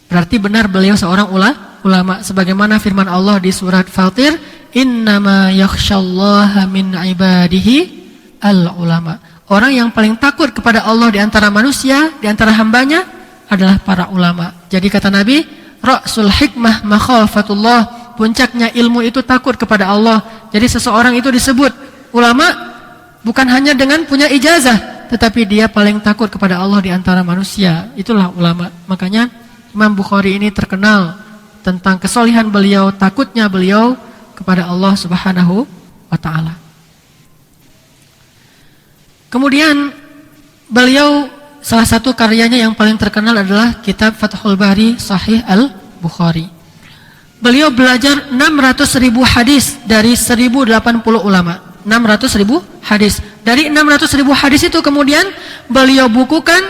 Berarti benar beliau seorang ulama. Sebagaimana firman Allah di surat Fatir, innama yakhsyallaha min ibadihi al-ulama. Orang yang paling takut kepada Allah di antara manusia, di antara hambanya adalah para ulama. Jadi kata Nabi, ra'sul hikmah makhafatullah. Puncaknya ilmu itu takut kepada Allah. Jadi seseorang itu disebut ulama bukan hanya dengan punya ijazah, tetapi dia paling takut kepada Allah di antara manusia. Itulah ulama. Makanya Imam Bukhari ini terkenal tentang kesolehan beliau, takutnya beliau kepada Allah Subhanahu wa ta'ala. Kemudian beliau salah satu karyanya yang paling terkenal adalah kitab Fathul Bari Sahih Al-Bukhari. Beliau belajar 600.000 hadis dari 1080 ulama. 600.000 hadis. Dari 600.000 hadis itu kemudian beliau bukukan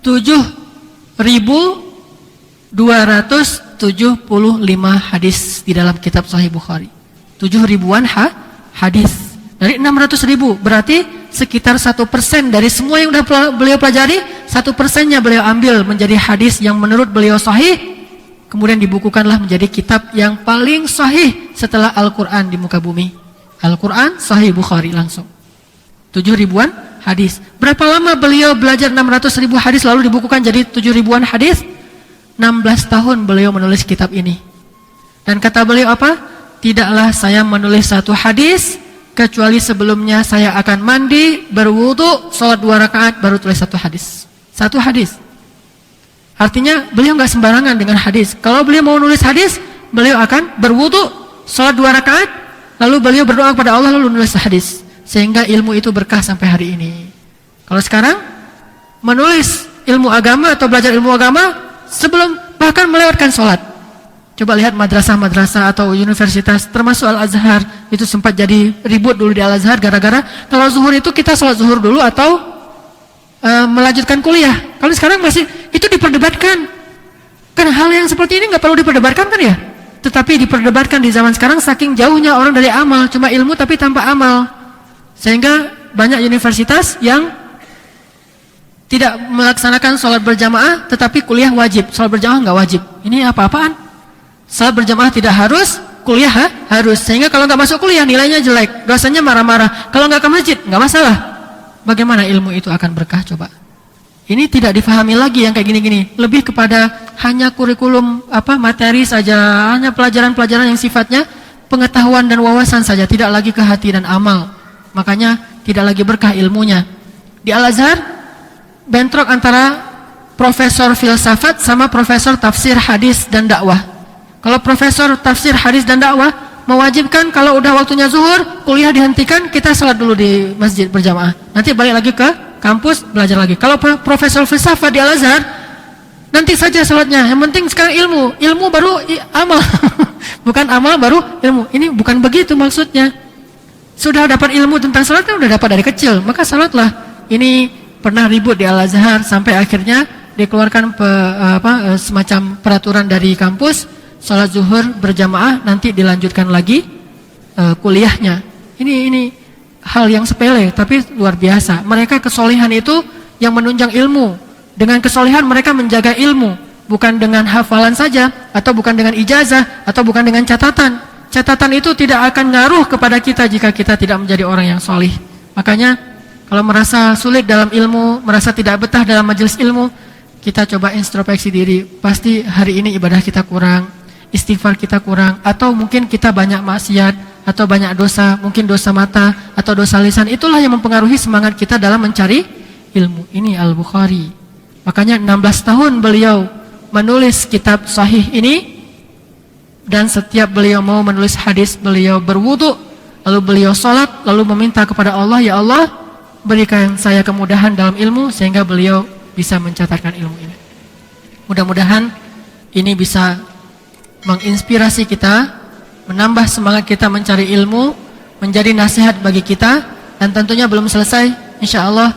7.275 hadis di dalam kitab Sahih Bukhari. 7.000-an hadis. Dari 600.000 berarti sekitar 1% dari semua yang sudah beliau pelajari, 1%-nya beliau ambil menjadi hadis yang menurut beliau sahih. Kemudian dibukukanlah menjadi kitab yang paling sahih setelah Al-Quran di muka bumi. Al-Quran Sahih Bukhari langsung 7.000-an hadis. Berapa lama beliau belajar 600.000 hadis lalu dibukukan jadi 7.000-an hadis? 16 tahun beliau menulis kitab ini. Dan kata beliau apa? Tidaklah saya menulis satu hadis kecuali sebelumnya saya akan mandi, berwudu, sholat 2 rakaat, baru tulis satu hadis. Satu hadis. Artinya beliau nggak sembarangan dengan hadis. Kalau beliau mau nulis hadis, beliau akan berwudu, sholat 2 rakaat, lalu beliau berdoa kepada Allah lalu nulis hadis. Sehingga ilmu itu berkah sampai hari ini. Kalau sekarang menulis ilmu agama atau belajar ilmu agama sebelum bahkan melewatkan sholat. Coba lihat madrasah-madrasah atau universitas termasuk Al-Azhar itu sempat jadi ribut dulu di Al-Azhar gara-gara kalau zuhur itu kita sholat zuhur dulu atau melanjutkan kuliah. Kalau sekarang masih itu diperdebatkan. Kan hal yang seperti ini nggak perlu diperdebatkan kan ya? Tetapi diperdebatkan di zaman sekarang saking jauhnya orang dari amal, cuma ilmu tapi tanpa amal. Sehingga banyak universitas yang tidak melaksanakan sholat berjamaah tetapi kuliah wajib. Sholat berjamaah nggak wajib. Ini apa-apaan? Sholat berjamaah tidak harus, kuliah harus. Sehingga kalau nggak masuk kuliah nilainya jelek, dosanya marah-marah. Kalau nggak ke masjid nggak masalah. Bagaimana ilmu itu akan berkah coba? Ini tidak difahami lagi yang kayak gini-gini. Lebih kepada hanya kurikulum materi saja, hanya pelajaran-pelajaran yang sifatnya pengetahuan dan wawasan saja, tidak lagi ke hati dan amal. Makanya tidak lagi berkah ilmunya. Di Al-Azhar bentrok antara profesor filsafat sama profesor tafsir hadis dan dakwah. Kalau profesor tafsir hadis dan dakwah mewajibkan kalau udah waktunya zuhur, kuliah dihentikan, kita salat dulu di masjid berjamaah. Nanti balik lagi ke kampus belajar lagi. Kalau profesor filsafat di Al-Azhar, nanti saja salatnya. Yang penting sekarang ilmu baru amal. Bukan amal baru ilmu. Ini bukan begitu maksudnya. Sudah dapat ilmu tentang salat kan udah dapat dari kecil, maka salatlah. Ini pernah ribut di Al-Azhar sampai akhirnya dikeluarkan semacam peraturan dari kampus. Salat zuhur berjamaah nanti dilanjutkan lagi kuliahnya. Ini hal yang sepele tapi luar biasa. Mereka kesolehan itu yang menunjang ilmu. Dengan kesolehan mereka menjaga ilmu, bukan dengan hafalan saja atau bukan dengan ijazah atau bukan dengan catatan. Catatan itu tidak akan ngaruh kepada kita jika kita tidak menjadi orang yang solih. Makanya kalau merasa sulit dalam ilmu, merasa tidak betah dalam majelis ilmu, kita coba introspeksi diri. Pasti hari ini ibadah kita kurang, istighfar kita kurang, atau mungkin kita banyak maksiat atau banyak dosa, mungkin dosa mata atau dosa lisan. Itulah yang mempengaruhi semangat kita dalam mencari ilmu. Ini Al-Bukhari. Makanya 16 tahun beliau menulis kitab sahih ini, dan setiap beliau mau menulis hadis, beliau berwudu, lalu beliau sholat, lalu meminta kepada Allah, ya Allah, berikan saya kemudahan dalam ilmu, sehingga beliau bisa mencatatkan ilmu ini. Mudah-mudahan ini bisa menginspirasi kita, menambah semangat kita mencari ilmu, menjadi nasihat bagi kita. Dan tentunya belum selesai, insya Allah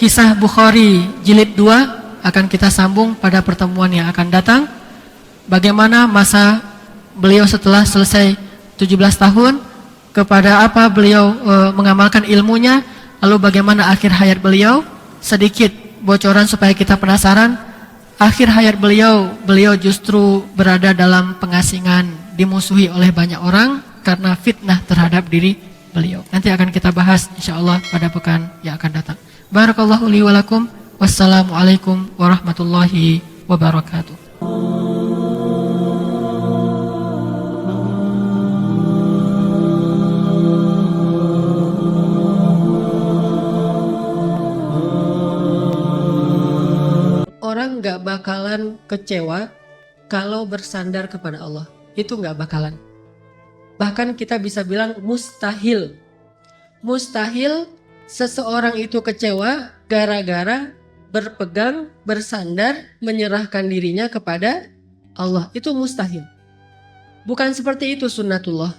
kisah Bukhari jilid 2 akan kita sambung pada pertemuan yang akan datang. Bagaimana masa beliau setelah selesai 17 tahun, kepada apa beliau mengamalkan ilmunya, lalu bagaimana akhir hayat beliau. Sedikit bocoran supaya kita penasaran. Akhir hayat beliau justru berada dalam pengasingan, dimusuhi oleh banyak orang karena fitnah terhadap diri beliau. Nanti akan kita bahas insyaallah pada pekan yang akan datang. Barakallahu li wa lakum. Wassalamualaikum warahmatullahi wabarakatuh. Orang gak bakalan kecewa kalau bersandar kepada Allah. Itu gak bakalan. Bahkan kita bisa bilang mustahil. Mustahil seseorang itu kecewa gara-gara berpegang, bersandar, menyerahkan dirinya kepada Allah. Itu mustahil. Bukan seperti itu sunnatullah.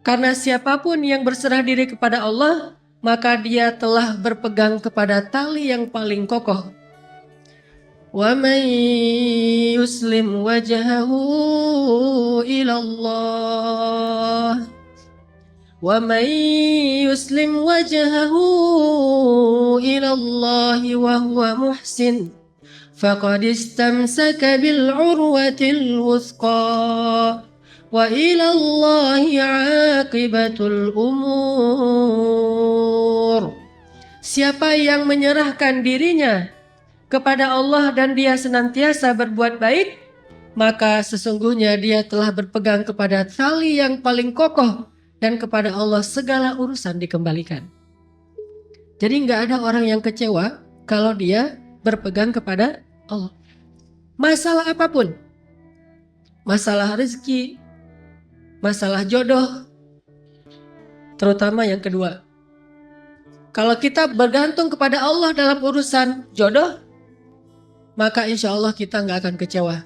Karena siapapun yang berserah diri kepada Allah, maka dia telah berpegang kepada tali yang paling kokoh. وَمَنْ يُسْلِمْ وَجْهَهُ إِلَى اللَّهِ وَمَنْ يُسْلِمْ وَجْهَهُ إِلَى اللَّهِ وَهُوَ مُحْسِنٌ فَقَدِ اسْتَمْسَكَ بِالْعُرْوَةِ الْوُثْقَى وَإِلَى اللَّهِ عَاقِبَةُ الْأُمُورِ. Siapa yang menyerahkan dirinya kepada Allah dan dia senantiasa berbuat baik, maka sesungguhnya dia telah berpegang kepada tali yang paling kokoh, dan kepada Allah segala urusan dikembalikan. Jadi nggak ada orang yang kecewa kalau dia berpegang kepada Allah. Masalah apapun, masalah rezeki, masalah jodoh, terutama yang kedua. Kalau kita bergantung kepada Allah dalam urusan jodoh, maka insya Allah kita nggak akan kecewa.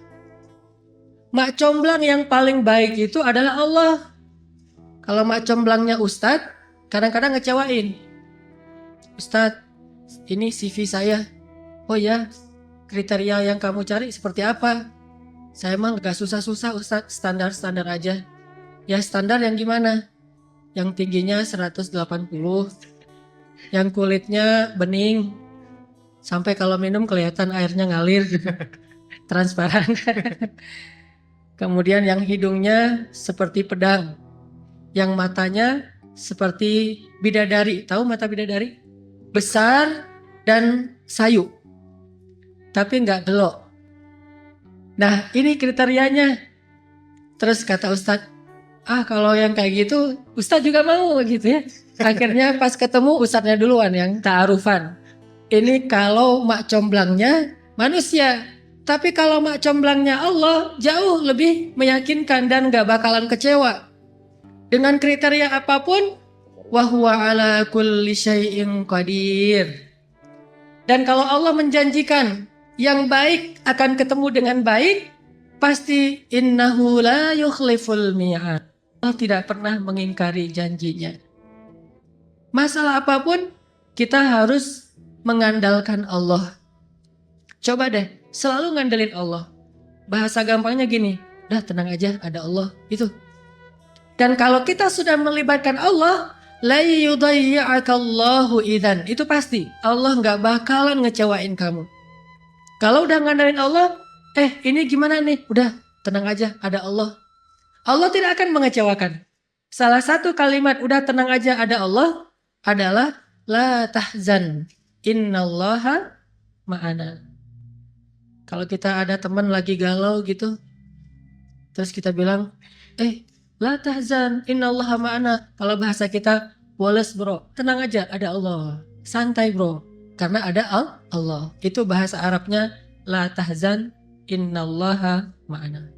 Mak comblang yang paling baik itu adalah Allah. Kalau mak comblangnya Ustadz, kadang-kadang ngecewain. Ustadz, ini CV saya. Oh ya, kriteria yang kamu cari seperti apa? Saya emang gak susah-susah Ustadz, standar-standar aja. Ya standar yang gimana? Yang tingginya 180, yang kulitnya bening, sampai kalau minum kelihatan airnya ngalir, transparan. Kemudian yang hidungnya seperti pedang, yang matanya seperti bidadari. Tahu mata bidadari? Besar dan sayu, tapi nggak gelok. Nah ini kriterianya. Terus kata Ustadz, kalau yang kayak gitu Ustadz juga mau gitu ya. Akhirnya pas ketemu Ustadznya duluan yang ta'arufan. Ini kalau mak comblangnya manusia. Tapi kalau mak comblangnya Allah, jauh lebih meyakinkan dan gak bakalan kecewa. Dengan kriteria apapun, wa huwa ala kulli syai'in qadir. Dan kalau Allah menjanjikan yang baik akan ketemu dengan baik, pasti innahu la yukhliful mi'ad. Allah tidak pernah mengingkari janjinya. Masalah apapun, kita harus mengandalkan Allah. Coba deh, selalu ngandelin Allah. Bahasa gampangnya gini, udah tenang aja, ada Allah, itu. Dan kalau kita sudah melibatkan Allah, la yudayya'akallahu idzan, itu pasti Allah nggak bakalan ngecewain kamu. Kalau udah ngandelin Allah, ini gimana nih? Udah tenang aja, ada Allah. Allah tidak akan mengecewakan. Salah satu kalimat udah tenang aja, ada Allah adalah la tahzan, innallaha ma'ana. Kalau kita ada teman lagi galau gitu, terus kita bilang, la tahzan, innallaha ma'ana. Kalau bahasa kita, woles bro, tenang aja, ada Allah. Santai bro, karena ada Allah. Itu bahasa Arabnya, la tahzan, innallaha ma'ana.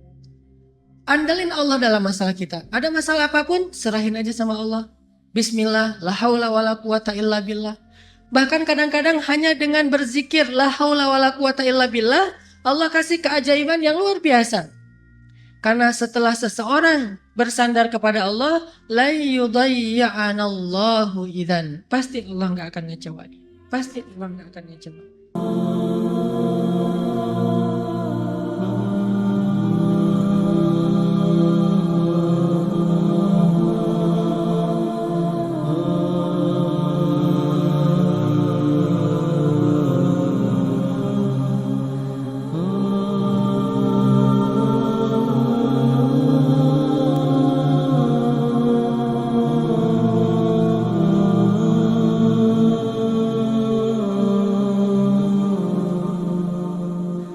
Andalin Allah dalam masalah kita. Ada masalah apapun, serahin aja sama Allah. Bismillah, la haula wala quwata illa billah. Bahkan kadang-kadang hanya dengan berzikir la haula wala quwata illa billah, Allah kasih keajaiban yang luar biasa. Karena setelah seseorang bersandar kepada Allah, la yudayya'anallahu idzan. Pasti Allah nggak akan ngecewain. Pasti Allah nggak akan ngecewain.